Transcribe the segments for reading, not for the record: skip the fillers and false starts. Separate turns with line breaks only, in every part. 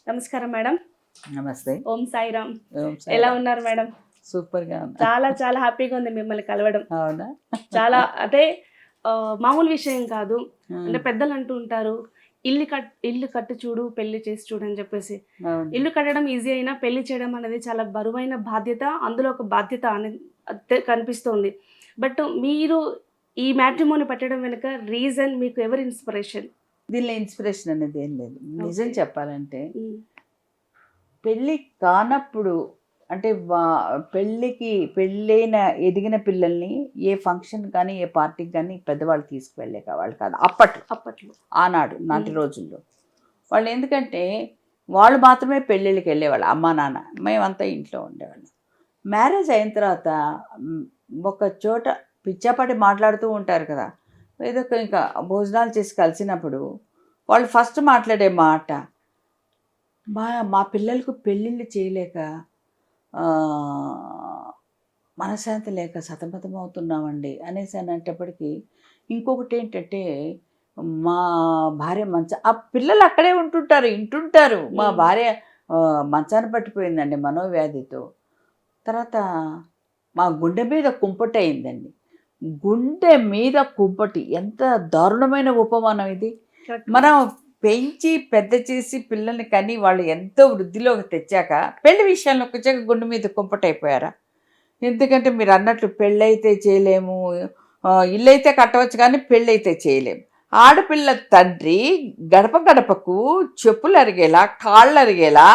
నమస్కారం మేడం.
నమస్తే.
ఓం సాయిరామ్.
ఓం
ఎలా
సాయిరామ్.
ఉన్నారు మేడం?
సూపర్‌గా ఉన్నా.
చాలా చాలా హ్యాపీగా ఉంది మిమ్మల్ని కలవడం.
అవునా?
చాలా అంటే మామూలు విషయం కాదు. అంటే
హ్మ్.
పెద్దలు అంటూ ఉంటారు, ఇల్లు కట్టి చూడు, పెళ్లి చేసి చూడు అని చెప్పేసి.
అవును.
ఇల్లు కట్టడం ఈజీ అయినా పెళ్లి చేయడం అనేది చాలా బరువైన బాధ్యత. అందులో ఒక బాధ్యత అనేది కనిపిస్తోంది. బట్ మీరు ఈ మ్యాట్రిమోనీ పెట్టడం వెనుక రీజన్ మీకు ఎవరు ఇన్స్పిరేషన్?
దీనిలో ఇన్స్పిరేషన్ అనేది ఏం లేదు. నిజం
ఓకే.
చెప్పాలంటే
హ్మ్.
పెళ్ళి కానప్పుడు అంటే పెళ్ళైన ఎదిగిన పిల్లల్ని ఏ ఫంక్షన్ కానీ, ఏ పార్టీకి కానీ పెద్దవాళ్ళు తీసుకువెళ్ళేవాళ్ళు కాదు అప్పట్లో.
అప్పట్లో.
ఆనాడు నాటి
హ్మ్.
రోజుల్లో. వాళ్ళు ఎందుకంటే వాళ్ళు మాత్రమే పెళ్ళిళ్ళకి వెళ్ళేవాళ్ళు. అమ్మా, నాన్న. మేమంతా ఇంట్లో ఉండేవాళ్ళం. మ్యారేజ్ అయిన తర్వాత హ్మ్, ఒక చోట పిచ్చాపాటి మాట్లాడుతూ ఉంటారు కదా! ఏదో ఇంకా భోజనాలు చేసి కలిసినప్పుడు వాళ్ళు ఫస్ట్ మాట్లాడే మాట, మా మా పిల్లలకు పెళ్ళిళ్ళు చేయలేక మనశ్శాంతి లేక సతమతమవుతున్నామండి అనేసి అనేటప్పటికి, ఇంకొకటి ఏంటంటే మా భార్య ఆ పిల్లలు అక్కడే ఉంటుంటారు, ఇంటుంటారు. మా
హ్మ్.
భార్య మంచాన పట్టిపోయిందండి మనోవ్యాధితో. తర్వాత మా గుండె మీద కుంపటి అయిందండి. గుండె మీద కుంపటి ఎంత దారుణమైన ఉపమానం ఇది.
కరెక్ట్.
మనం పెంచి పెద్ద చేసి పిల్లల్ని కని వాళ్ళు ఎంతో వృద్ధిలోకి తెచ్చాక పెళ్లి విషయంలోకి వచ్చాక గుండె మీద కుంపటైపోయారా? ఎందుకంటే మీరు అన్నట్లు పెళ్ళైతే చేయలేము, ఇల్లైతే కట్టవచ్చు కానీ పెళ్ళైతే చేయలేము. ఆడపిల్ల తండ్రి గడప గడపకు చెప్పులు అరిగేలా, కాళ్ళు అరిగేలా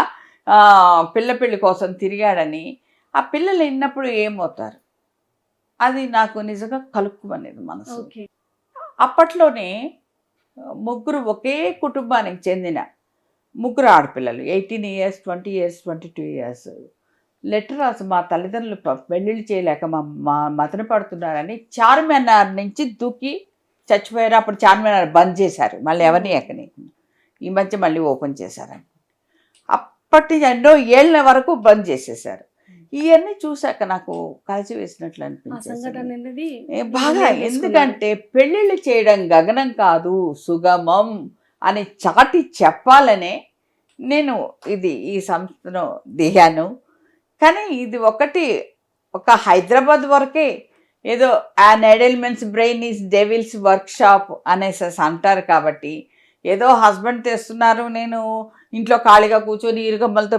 పిల్ల పెళ్లి కోసం తిరిగాడని ఆ పిల్లలు విన్నప్పుడు ఏమవుతారు? అది నాకు నిజంగా కలుక్కుమనేది మనసు.
ఓకే.
అప్పట్లోనే ముగ్గురు ఒకే కుటుంబానికి చెందిన ముగ్గురు ఆడపిల్లలు 18 ఇయర్స్, 20 ఇయర్స్, 22 ఇయర్స్ లెటర్ రాసి మా తల్లిదండ్రులు పెళ్ళిళ్ళు చేయలేక మా మా మదన పడుతున్నారని చార్మినార్ నుంచి దూకి చచ్చిపోయారు. అప్పుడు చార్మినార్ బంద్ చేశారు, మళ్ళీ ఎవరిని ఎక్కనీయకుండా. ఈ మధ్య మళ్ళీ ఓపెన్ చేశారండి. అప్పటి ఎన్నో ఏళ్ళ వరకు బంద్ చేసేసారు. ఇవన్నీ చూశాక నాకు కలిసి వేసినట్లు
ఆ
అనిపించేసింది.
సంఘటన అనేది
బాగా.
నిర్ణయం తీసుకున్నారు.
ఎందుకంటే పెళ్ళిళ్ళు చేయడం గగనం కాదు, సుగమం అని చాటి చెప్పాలనే నేను ఈ సంస్థను దిగాను. కానీ ఇది ఒక హైదరాబాద్ వరకే. ఏదో an idle man's brain is devil's workshop అనేసి అంటారు కాబట్టి, ఏదో హస్బెండ్ తెస్తున్నారు, నేను ఇంట్లో ఖాళీగా కూర్చొని ఇరుగమ్మలతో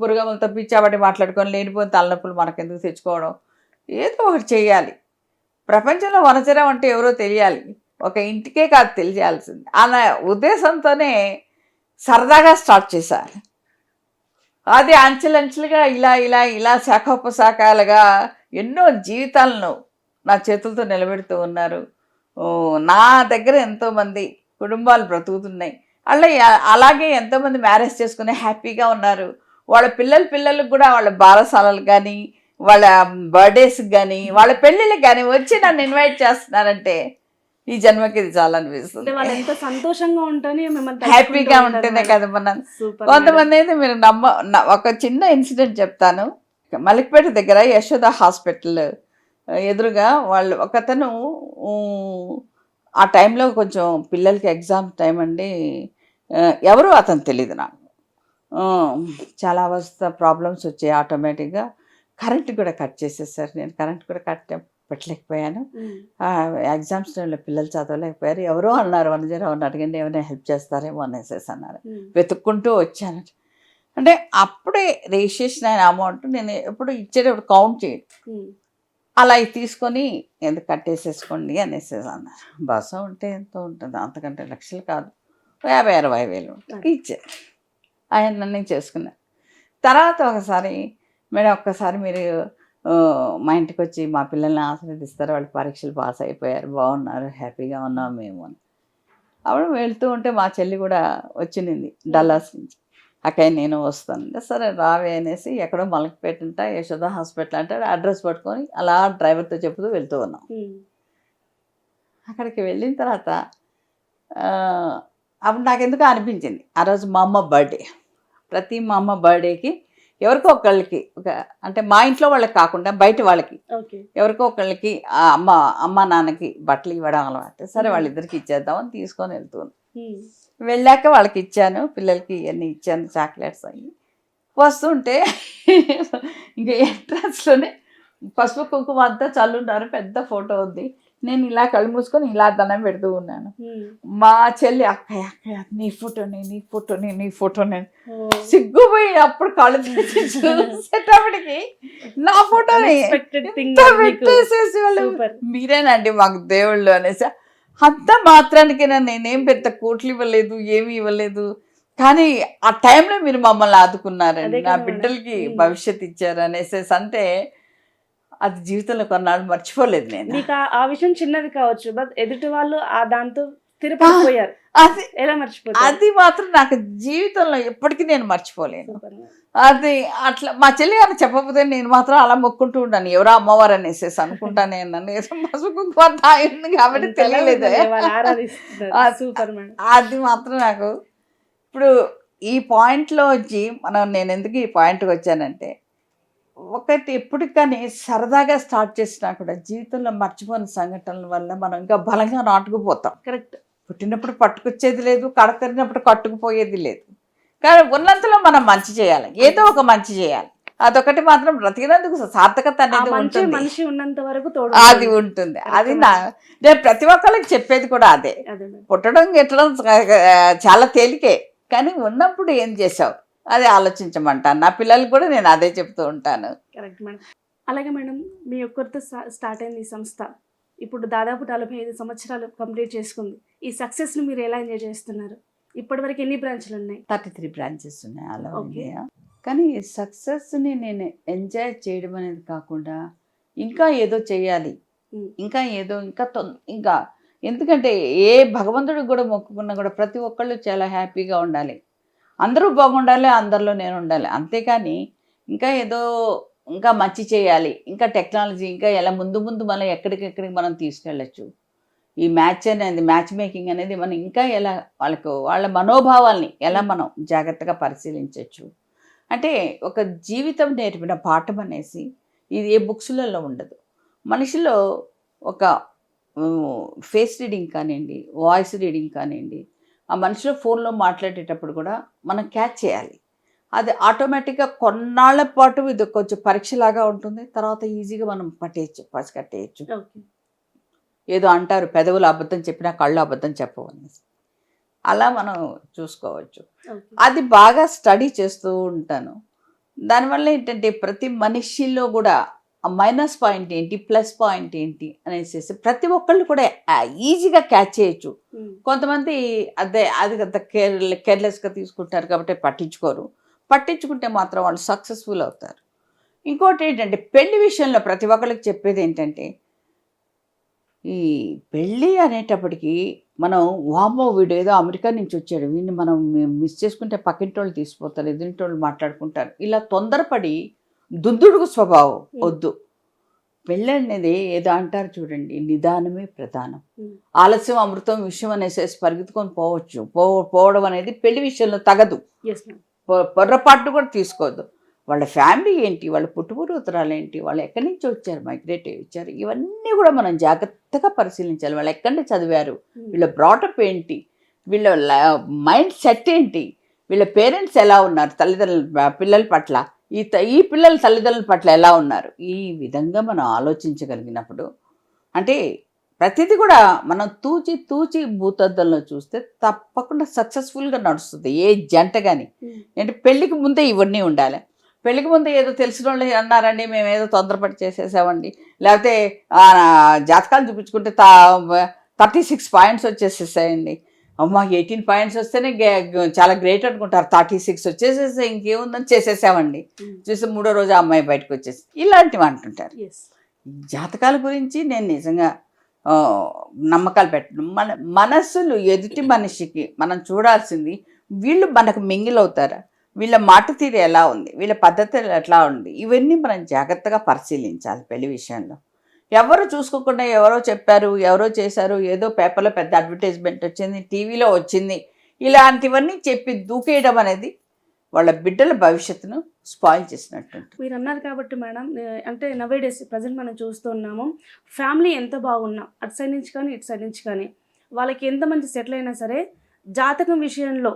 పురుగమ్మలతో పిచ్చాబట్టి మాట్లాడుకొని లేనిపోయిన తలనొప్పులు మనకెందుకు తెచ్చుకోవడం, ఏదో ఒకటి చేయాలి. ప్రపంచంలో వనచరం అంటే ఎవరో తెలియాలి, ఒక ఇంటికే కాదు తెలియాల్సింది అన్న ఉద్దేశంతోనే సరదాగా స్టార్ట్ చేశాను. అది అంచెలంచెలుగా ఇలా ఇలా ఇలా శాఖోపశాఖలుగా ఎన్నో జీవితాలను నా చేతులతో నిలబెడుతూ ఉన్నారు. నా దగ్గర ఎంతోమంది కుటుంబాలు బ్రతుకుతున్నాయి. అలాగే ఎంతోమంది మ్యారేజ్ చేసుకుని హ్యాపీగా ఉన్నారు. వాళ్ళ పిల్లలకు కూడా వాళ్ళ బారసాలలు కానీ, వాళ్ళ బర్త్డేస్కి కానీ, వాళ్ళ పెళ్ళిళ్ళకి కానీ వచ్చి నన్ను ఇన్వైట్ చేస్తున్నారంటే ఈ జన్మకి ఇది చాలా అనిపిస్తుంది.
వాళ్ళు ఎంత సంతోషంగా ఉంటేనే మిమ్మల్ని
హ్యాపీగా ఉంటేనే కదా మనం.
సూపర్.
కొంతమంది అయితే మీరు ఒక చిన్న ఇన్సిడెంట్ చెప్తాను. మలిక్పేట దగ్గర యశోద హాస్పిటల్ ఎదురుగా వాళ్ళు ఒకతను ఆ టైంలో కొంచెం పిల్లలకి ఎగ్జామ్ టైం అండి. ఎవరు అతను తెలీదు నాకు. చాలా ప్రాబ్లమ్స్ వచ్చాయి ఆటోమేటిక్గా. కరెంట్ కూడా కట్ చేసేసారు. నేను కరెంట్ కూడా పెట్టలేకపోయాను. ఎగ్జామ్స్ టైంలో పిల్లలు చదవలేకపోయారు. ఎవరో అన్నారు, వనజరావు అడగండి ఏమైనా హెల్ప్ చేస్తారేమో అనేసి అన్నారు. వెతుక్కుంటూ వచ్చాను. అంటే అప్పుడే రిజిస్ట్రేషన్ అయిన అమౌంట్ నేను ఎప్పుడు ఇచ్చేటప్పుడు కౌంట్ చేయను, అలా తీసుకొని ఎందుకు కట్టేసేసుకోండి అనేసి అన్నారు. బస ఉంటే ఎంతో ఉంటుంది, అంతకంటే లక్షలు కాదు, 50,000-60,000 ఇచ్చారు. ఆయన నన్ను చేసుకున్నారు. తర్వాత ఒకసారి, మేడం ఒక్కసారి మీరు మా ఇంటికి వచ్చి మా పిల్లల్ని ఆశీర్వదిస్తారు, వాళ్ళు పరీక్షలు పాస్ అయిపోయారు, బాగున్నారు, హ్యాపీగా ఉన్నాం మేము అని. అప్పుడు వెళ్తూ ఉంటే మా చెల్లి కూడా వచ్చింది డల్లాస్ నుంచి. అక్కయ్య నేను వస్తాను. సరే రావే అనేసి ఎక్కడో మలకపేట ఉంటా యశోద హాస్పిటల్ అంటే అడ్రస్ పట్టుకొని అలా డ్రైవర్తో చెప్తూ వెళ్తూ ఉన్నాం. అక్కడికి వెళ్ళిన తర్వాత అప్పుడు నాకెందుకో అనిపించింది, ఆ రోజు మా అమ్మ బర్త్డే. మా అమ్మ బర్త్డేకి ఎవరికో ఒకళ్ళకి అంటే మా ఇంట్లో వాళ్ళకి కాకుండా బయట వాళ్ళకి ఎవరికో ఒకళ్ళకి అమ్మ నాన్నకి బట్టలు ఇవ్వడం అలవాటు. సరే వాళ్ళిద్దరికి ఇచ్చేద్దామని తీసుకొని వెళ్తున్నాను. వెళ్ళాక వాళ్ళకి ఇచ్చాను, పిల్లలకి ఇవన్నీ ఇచ్చాను, చాక్లెట్స్ అవి. వస్తుంటే ఇంక ఎంట్రన్స్లోనే పసుపు కుంకుమ అంతా చల్లున్నారు, పెద్ద ఫోటో ఉంది. నేను ఇలా కళ్ళు మూసుకొని ఇలా దండం పెడుతూ ఉన్నాను. మా చెల్లి అక్కయ్య అక్కయ్య నీ ఫోటోని నీ ఫోటోని నీ ఫోటోని సిగ్గుపోయి అప్పుడు కళ్ళు తీసి చూసేటప్పటికి నా ఫోటోని పెట్టేసేసి వాళ్ళు మీరేనండి మాకు దేవుళ్ళు అనేసి. అంత మాత్రానికి నేనేం పెద్ద కోట్లు ఇవ్వలేదు, ఏమి ఇవ్వలేదు, కానీ ఆ టైంలో మీరు మమ్మల్ని ఆదుకున్నారండి, నా బిడ్డలకి భవిష్యత్తు ఇచ్చారు అనేసేసి. అంటే అది జీవితంలో కొన్నాళ్ళు మర్చిపోలేదు నేను.
మీకు ఆ విషయం చిన్నది కావచ్చు, బట్ ఎదుటి వాళ్ళు ఆ దాంతో స్థిరపడిపోయారు.
అది
ఎలా మర్చిపోతారు?
అది మాత్రం నాకు జీవితంలో ఎప్పటికీ నేను మర్చిపోలేను. అది అట్లా మా చెల్లి గారు చెప్పకపోతే నేను మాత్రం అలా మొక్కుంటూ ఉంటాను, ఎవరో అమ్మవారు అనేసేసి అనుకుంటాను. నేను కాబట్టి తెలియలేదు. అది మాత్రం నాకు ఇప్పుడు ఈ పాయింట్లో వచ్చి నేను ఎందుకు ఈ పాయింట్కి వచ్చానంటే, ఒకటి ఎప్పటికి కానీ సరదాగా స్టార్ట్ చేసినా కూడా జీవితంలో మర్చిపోయిన సంఘటనల వల్ల మనం ఇంకా బలంగా నాటుకుపోతాం.
కరెక్ట్.
పుట్టినప్పుడు పట్టుకొచ్చేది లేదు, కడతరినప్పుడు కట్టుకుపోయేది లేదు. కానీ ఉన్నంతలో మనం మంచి చేయాలి, ఏదో ఒక మంచి చేయాలి. అదొకటి మాత్రం బ్రతికినందుకు సార్థకత అనేది ఉంటుంది,
మనిషి ఉన్నంత వరకు
అది ఉంటుంది. అది నేను ప్రతి ఒక్కరికి చెప్పేది కూడా అదే. పుట్టడం గిట్టడం చాలా తేలికే, కానీ ఉన్నప్పుడు ఏం చేసావు అదే ఆలోచించమంటాను. నా పిల్లలకు కూడా నేను అదే చెప్తూ ఉంటాను.
Correct madam. అలాగే మేడం, మీ ఒక్కరితో స్టార్ట్ అయింది ఈ సంస్థ, ఇప్పుడు దాదాపు 45 సంవత్సరాలు కంప్లీట్ చేసుకుంది. ఈ సక్సెస్ని మీరు ఎలా ఎంజాయ్ చేస్తున్నారు? ఇప్పటివరకు ఎన్ని బ్రాంచ్లు ఉన్నాయి?
33 బ్రాంచెస్ ఉన్నాయి అలా. కానీ సక్సెస్ని నేను ఎంజాయ్ చేయడం అనేది కాకుండా ఇంకా ఏదో చేయాలి, ఇంకా ఏదో ఇంకా ఎందుకంటే ఏ భగవంతుడికి కూడా మొక్కుకున్నా కూడా ప్రతి ఒక్కళ్ళు చాలా హ్యాపీగా ఉండాలి, అందరూ బాగుండాలి, అందరిలో నేను ఉండాలి. అంతేకాని ఇంకా ఏదో ఇంకా మంచి చేయాలి, ఇంకా టెక్నాలజీ ఇంకా ఎలా ముందు మనం ఎక్కడికెక్కడికి మనం తీసుకెళ్ళచ్చు, ఈ మ్యాచ్ మేకింగ్ అనేది మనం ఇంకా ఎలా వాళ్ళ మనోభావాల్ని ఎలా మనం జాగ్రత్తగా పరిశీలించవచ్చు. అంటే ఒక జీవితం నేర్పిన పాఠం అనేసి ఇది ఏ బుక్స్లలో ఉండదు. మనిషిలో ఒక ఫేస్ రీడింగ్ కానివ్వండి, వాయిస్ రీడింగ్ కానివ్వండి, ఆ మనిషిలో ఫోన్లో మాట్లాడేటప్పుడు కూడా మనం క్యాచ్ చేయాలి. అది ఆటోమేటిక్గా కొన్నాళ్ల పాటు ఇది కొంచెం పరీక్షలాగా ఉంటుంది, తర్వాత ఈజీగా మనం పసికట్టేయచ్చు. ఏదో అంటారు, పెదవులు అబద్ధం చెప్పినా కళ్ళు అబద్ధం చెప్పవు అనేసి, అలా మనం చూసుకోవచ్చు. అది బాగా స్టడీ చేస్తూ ఉంటాను. దానివల్ల ఏంటంటే ప్రతి మనిషిలో కూడా మైనస్ పాయింట్ ఏంటి, ప్లస్ పాయింట్ ఏంటి అనేసి ప్రతి ఒక్కళ్ళు కూడా ఈజీగా క్యాచ్ చేయొచ్చు. కొంతమంది అది కేర్లెస్గా తీసుకుంటారు కాబట్టి పట్టించుకుంటే మాత్రం వాళ్ళు సక్సెస్ఫుల్ అవుతారు. ఇంకోటి ఏంటంటే పెళ్లి విషయంలో ప్రతి ఒక్కరికి చెప్పేది ఏంటంటే, ఈ పెళ్ళి అనేటప్పటికీ మనం వామ్మో వీడు ఏదో అమెరికా నుంచి వచ్చాడు, వీడిని మనం మిస్ చేసుకుంటే పక్కింటి వాళ్ళు తీసిపోతారు, ఎదురింటి వాళ్ళు మాట్లాడుకుంటారు, ఇలా తొందరపడి దుద్దుడుకు స్వభావం వద్దు. పెళ్ళి అనేది ఏదో అంటారు చూడండి, నిదానమే ప్రధానం, ఆలస్యం అమృతం విషయం అనేసి పరిగెత్తుకొని పోవడం అనేది పెళ్లి విషయంలో తగదు. పొర్రపాటు కూడా తీసుకోవద్దు. వాళ్ళ ఫ్యామిలీ ఏంటి, వాళ్ళ పుట్టుపూర్వోత్తరాలు ఏంటి, వాళ్ళు ఎక్కడి నుంచి వచ్చారు, మైగ్రేట్ అయ్యి వచ్చారు, ఇవన్నీ కూడా మనం జాగ్రత్తగా పరిశీలించాలి. వాళ్ళు ఎక్కడి నుంచి చదివారు, వీళ్ళ బ్రాటప్ ఏంటి, వీళ్ళ మైండ్ సెట్ ఏంటి, వీళ్ళ పేరెంట్స్ ఎలా ఉన్నారు, పిల్లల పట్ల ఈ పిల్లల తల్లిదండ్రుల పట్ల ఎలా ఉన్నారు, ఈ విధంగా మనం ఆలోచించగలిగినప్పుడు అంటే ప్రతిదీ కూడా మనం తూచి భూతద్దంలో చూస్తే తప్పకుండా సక్సెస్ఫుల్గా నడుస్తుంది ఏ జంట కానీ. అంటే పెళ్ళికి ముందే ఇవన్నీ ఉండాలి. పెళ్ళికి ముందు ఏదో తెలిసిన వాళ్ళు అన్నారండి, మేము ఏదో తొందరపడి చేసేసామండి, లేకపోతే జాతకాలు చూపించుకుంటే 36 పాయింట్స్ వచ్చేసేసాయండి, అమ్మ 18 పాయింట్స్ వస్తేనే చాలా గ్రేట్ అనుకుంటారు, 36 వచ్చేసేసే ఇంకేముందని చేసేసామండి, చూసి 3వ రోజు ఆ అమ్మాయి బయటకు వచ్చేసి ఇలాంటివి అంటుంటారు. జాతకాల గురించి నేను నిజంగా నమ్మకాలు పెట్టడం, మనస్సులు ఎదుటి మనిషికి మనం చూడాల్సింది, వీళ్ళు మనకు మింగిలవుతారా, వీళ్ళ మాట తీరు ఎలా ఉంది, వీళ్ళ పద్ధతులు ఎట్లా ఉంది, ఇవన్నీ మనం జాగ్రత్తగా పరిశీలించాలి పెళ్లి విషయంలో. ఎవరు చూసుకోకుండా ఎవరో చెప్పారు, ఎవరో చేశారు, ఏదో పేపర్లో పెద్ద అడ్వర్టైజ్మెంట్ వచ్చింది, టీవీలో వచ్చింది, ఇలాంటివన్నీ చెప్పి దూకేయడం అనేది వాళ్ళ బిడ్డల భవిష్యత్తును స్పాయిల్ చేసినట్టు.
మీరు అన్నారు కాబట్టి మేడం, అంటే నవే డేస్ ప్రజెంట్ మనం చూస్తున్నాము, ఫ్యామిలీ ఎంత బాగున్నా అటు సైడ్ నుంచి కానీ ఇటు సైడ్ నుంచి కానీ వాళ్ళకి ఎంత మంచి సెటిల్ అయినా సరే జాతకం విషయంలో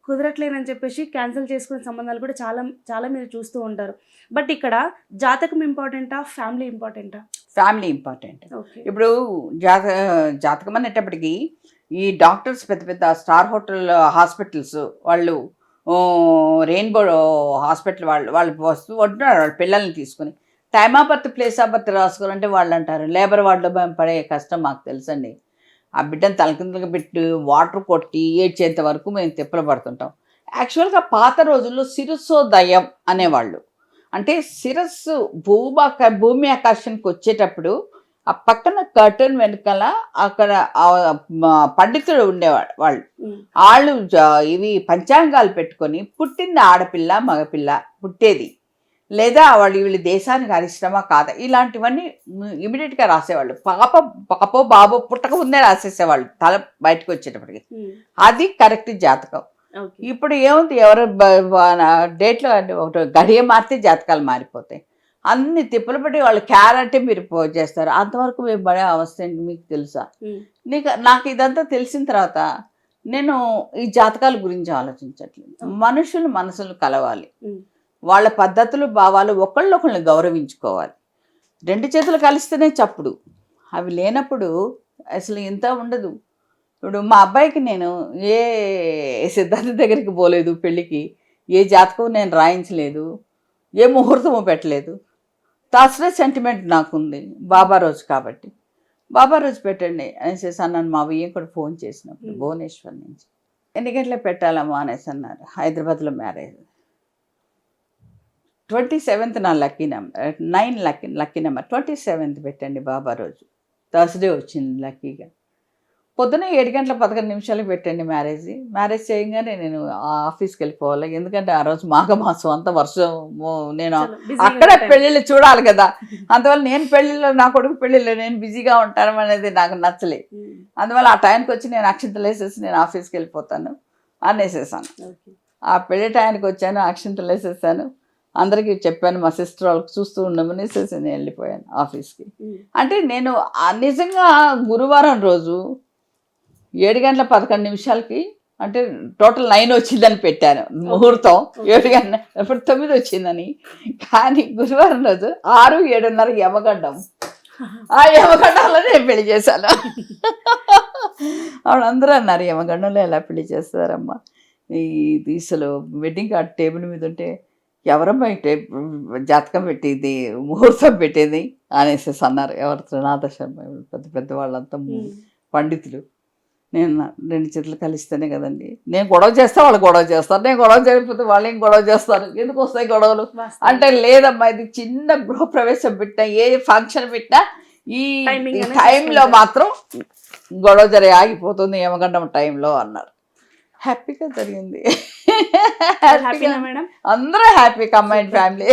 కుదరట్లేదని చెప్పేసి క్యాన్సిల్ చేసుకునే సంబంధాలు కూడా చాలా చాలా మీరు చూస్తూ ఉంటారు. బట్ ఇక్కడ జాతకం ఇంపార్టెంటా, ఫ్యామిలీ ఇంపార్టెంటా?
Family important.
ఓకే.
ఇప్పుడు జాతకం అనేటప్పటికి ఈ డాక్టర్స్ పెద్ద పెద్ద స్టార్ హోటల్ హాస్పిటల్స్ వాళ్ళు, రెయిన్బో హాస్పిటల్ వాళ్ళు వస్తూ ఉంటున్నారు వాళ్ళ పిల్లల్ని తీసుకుని. Time of birth, place of birth రాసుకోవాలంటే వాళ్ళు అంటారు లేబర్ వార్డులో పడే కష్టం మాకు తెలుసండి. ఆ బిడ్డను తలకిందులుగా పెట్టి వాటర్ కొట్టి ఏడ్చేంత వరకు మేము తిప్పలు పడుతుంటాం. యాక్చువల్గా పాత రోజుల్లో శిరస్సోదయం అనేవాళ్ళు. అంటే శిరస్సు భూమి ఆకాశానికి వచ్చేటప్పుడు ఆ పక్కన కర్టన్ వెనకాల అక్కడ పండితుడు ఉండేవాడు. వాళ్ళు ఇవి పంచాంగాలు పెట్టుకొని పుట్టింది ఆడపిల్ల మగపిల్ల పుట్టేది, లేదా వీళ్ళ దేశానికి అరిష్టమా కాదా, ఇలాంటివన్నీ ఇమీడియట్గా రాసేవాళ్ళు. పాపో బాబో పుట్టక ముందే రాసేసేవాళ్ళు తల బయటకు వచ్చేటప్పటికి. అది కరెక్ట్ జాతకం. ఇప్పుడు ఏముంది, ఎవరు డేట్లో ఒకటి గడియ మారితే జాతకాలు మారిపోతాయి. అన్ని తిప్పలు పట్టి వాళ్ళు క్యారెట్ మీరు చేస్తారు. అంతవరకు మేము పడే అవస్థ ఏంటి మీకు తెలుసా? నాకు ఇదంతా తెలిసిన తర్వాత నేను ఈ జాతకాల గురించి ఆలోచించట్లేదు. మనుషులు మనసులు కలవాలి, వాళ్ళ పద్ధతులు భావాలు ఒకళ్ళొకళ్ళని గౌరవించుకోవాలి. రెండు చేతులు కలిస్తేనే చప్పుడు, అవి లేనప్పుడు అసలు ఇంత ఉండదు. ఇప్పుడు మా అబ్బాయికి నేను ఏ సిద్ధార్థ దగ్గరికి పోలేదు, పెళ్ళికి ఏ జాతకం నేను రాయించలేదు, ఏ ముహూర్తము పెట్టలేదు. థర్స్డే సెంటిమెంట్ నాకుంది బాబా రోజు కాబట్టి, బాబా రోజు పెట్టండి అనేసి అన్నాను. మా అయ్య కూడా ఫోన్ చేసినప్పుడు భువనేశ్వర్ నుంచి, ఎన్ని గంటలకు పెట్టాలమ్మా అనేసి అన్నారు. హైదరాబాద్లో మ్యారేజ్, 27th నా lucky number, 9 lucky number, 27th పెట్టండి బాబా రోజు. థర్స్డే వచ్చింది లక్కీగా. పొద్దున 7:11 పెట్టండి మ్యారేజ్ చేయగానే నేను ఆఫీస్కి వెళ్ళిపోవాలి. ఎందుకంటే ఆ రోజు మాఘమాసం అంత వర్షం, నేను అక్కడ పెళ్ళిళ్ళు చూడాలి కదా. అందువల్ల నేను పెళ్ళిళ్ళు, నా కొడుకు పెళ్ళిళ్ళు నేను బిజీగా ఉంటాను అనేది నాకు నచ్చలే. అందువల్ల ఆ టైంకి వచ్చి నేను అక్షింతలు వేసేసి నేను ఆఫీస్కి వెళ్ళిపోతాను అనేసేసాను. ఆ పెళ్లి టైంకి వచ్చాను, అక్షింతలు వేసేసాను, అందరికీ చెప్పాను, మా సిస్టర్ వాళ్ళకి చూస్తూ ఉండమని నేను వెళ్ళిపోయాను ఆఫీస్కి. అంటే నేను నిజంగా గురువారం రోజు 7:11 అంటే టోటల్ 9 వచ్చిందని పెట్టాను ముహూర్తం, 7 ఇప్పుడు 9 వచ్చిందని. కానీ గురువారం రోజు 6, 7:30 యమగండం, ఆ యమగండంలో నేను పెళ్లి చేశాను. వాళ్ళందరూ అన్నారు యమగండంలో ఎలా పెళ్లి చేస్తారమ్మా, ఈ అసలు వెడ్డింగ్ కార్డ్ టేబుల్ మీద ఉంటే ఎవరమ్మా జాతకం పెట్టేది, ముహూర్తం పెట్టేది అనేసి అన్నారు. ఎవరు, త్రినాథ శర్మ, పెద్ద పెద్ద వాళ్ళంతా పండితులు. నేను 2 చేతులు కలిస్తేనే కదండి, నేను గొడవ చేస్తే వాళ్ళు గొడవ చేస్తారు, నేను గొడవ చేయకపోతే వాళ్ళు ఏం గొడవ చేస్తారు, ఎందుకు వస్తాయి గొడవలు అంటే, లేదమ్మా ఇది చిన్న గృహప్రవేశం పెట్టినా, ఏ ఫంక్షన్ పెట్టినా ఈ టైంలో మాత్రం గొడవ ఆగిపోతుంది యమగండం టైంలో అన్నారు. హ్యాపీగా జరిగింది, అందరూ హ్యాపీ, కంబైన్డ్ ఫ్యామిలీ.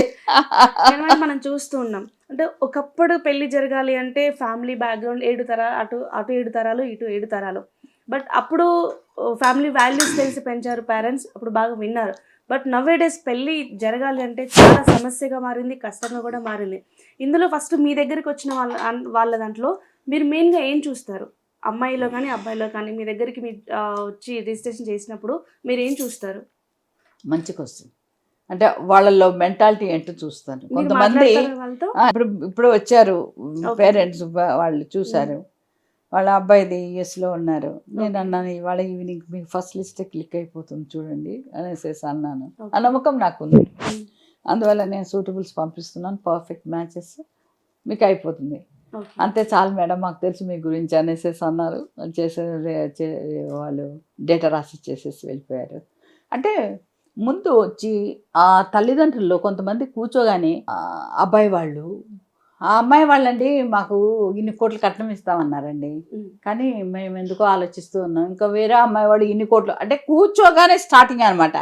మనం చూస్తూ ఉన్నాం అంటే ఒకప్పుడు పెళ్లి జరగాలి అంటే ఫ్యామిలీ బ్యాక్గ్రౌండ్ 7 తరాలు, అటు 7 తరాలు, ఇటు 7 తరాలు. బట్ అప్పుడు ఫ్యామిలీ వాల్యూస్ తెలిసి పెంచారు పేరెంట్స్, అప్పుడు బాగా విన్నారు. బట్ నవ్ డేస్ పెళ్ళి జరగాలి అంటే చాలా సమస్యగా మారింది, కష్టంగా కూడా మారింది. ఇందులో ఫస్ట్ మీ దగ్గరికి వచ్చిన వాళ్ళ దాంట్లో మీరు మెయిన్గా ఏం చూస్తారు? అమ్మాయిలో కానీ అబ్బాయిలో కానీ మీ దగ్గరికి వచ్చి రిజిస్ట్రేషన్ చేసినప్పుడు మీరు ఏం చూస్తారు?
మంచి క్వశ్చన్. అంటే వాళ్ళలో మెంటాలిటీ ఏంటో చూస్తాను. కొంతమంది ఇప్పుడు వచ్చారు పేరెంట్స్, వాళ్ళు చూశారు, వాళ్ళ అబ్బాయిది యూఎస్లో ఉన్నారు. నేను అన్నాను ఇవాళ ఈవినింగ్ మీకు ఫస్ట్ లిస్ట్ క్లిక్ అయిపోతుంది చూడండి అనేసి అన్నాను. ఆ నమ్మకం నాకుంది. అందువల్ల నేను సూటబుల్స్ పంపిస్తున్నాను, పర్ఫెక్ట్ మ్యాచెస్ మీకు అయిపోతుంది, అంతే చాలు మేడం మాకు తెలుసు మీ గురించి అనేసి అన్నారు. వాళ్ళు డేటా రాసి చేసేసి వెళ్ళిపోయారు. అంటే ముందు వచ్చి ఆ తల్లిదండ్రుల్లో కొంతమంది కూర్చోగానే అబ్బాయి వాళ్ళు, ఆ అమ్మాయి వాళ్ళండి మాకు ఇన్ని కోట్లు కట్నం ఇస్తామన్నారండి, కానీ మేము ఎందుకో ఆలోచిస్తూ ఉన్నాం, ఇంకా వేరే అమ్మాయి వాడు ఇన్ని కోట్లు, అంటే కూర్చోగానే స్టార్టింగ్ అనమాట.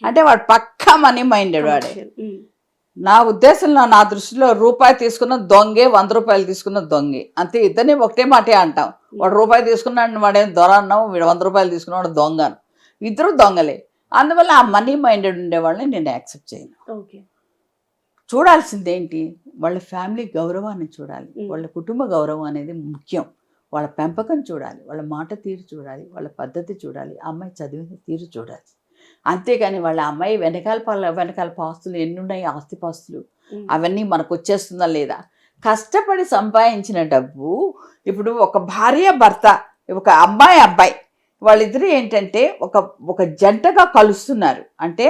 అంటే వాడు పక్కా మనీ మైండెడ్ వాడే. నా ఉద్దేశంలో, నా దృష్టిలో రూపాయి తీసుకున్న దొంగే, 100 రూపాయలు తీసుకున్న దొంగే, అంతే. ఇద్దరిని ఒకటే మాటే అంటాం. వాడు రూపాయి తీసుకున్నాడు వాడేం దొర అన్నాం, వీడు 100 రూపాయలు తీసుకున్నాడు దొంగను, ఇద్దరు దొంగలే. అందువల్ల ఆ మనీ మైండెడ్ ఉండేవాళ్ళని నేను యాక్సెప్ట్ చేయను. చూడాల్సిందేంటి, వాళ్ళ ఫ్యామిలీ గౌరవాన్ని చూడాలి, వాళ్ళ కుటుంబ గౌరవం అనేది ముఖ్యం. వాళ్ళ పెంపకం చూడాలి, వాళ్ళ మాట తీరు చూడాలి, వాళ్ళ పద్ధతి చూడాలి, అమ్మాయి చదివిన తీరు చూడాలి. అంతేగాని వాళ్ళ అమ్మాయి వెనకాల పాస్తులు ఎన్నున్నాయి, ఆస్తిపాస్తులు అవన్నీ మనకు వచ్చేస్తుందా లేదా? కష్టపడి సంపాదించిన డబ్బు ఇప్పుడు ఒక భార్య భర్త, ఒక అబ్బాయి వాళ్ళిద్దరూ ఏంటంటే ఒక జంటగా కలుస్తున్నారు అంటే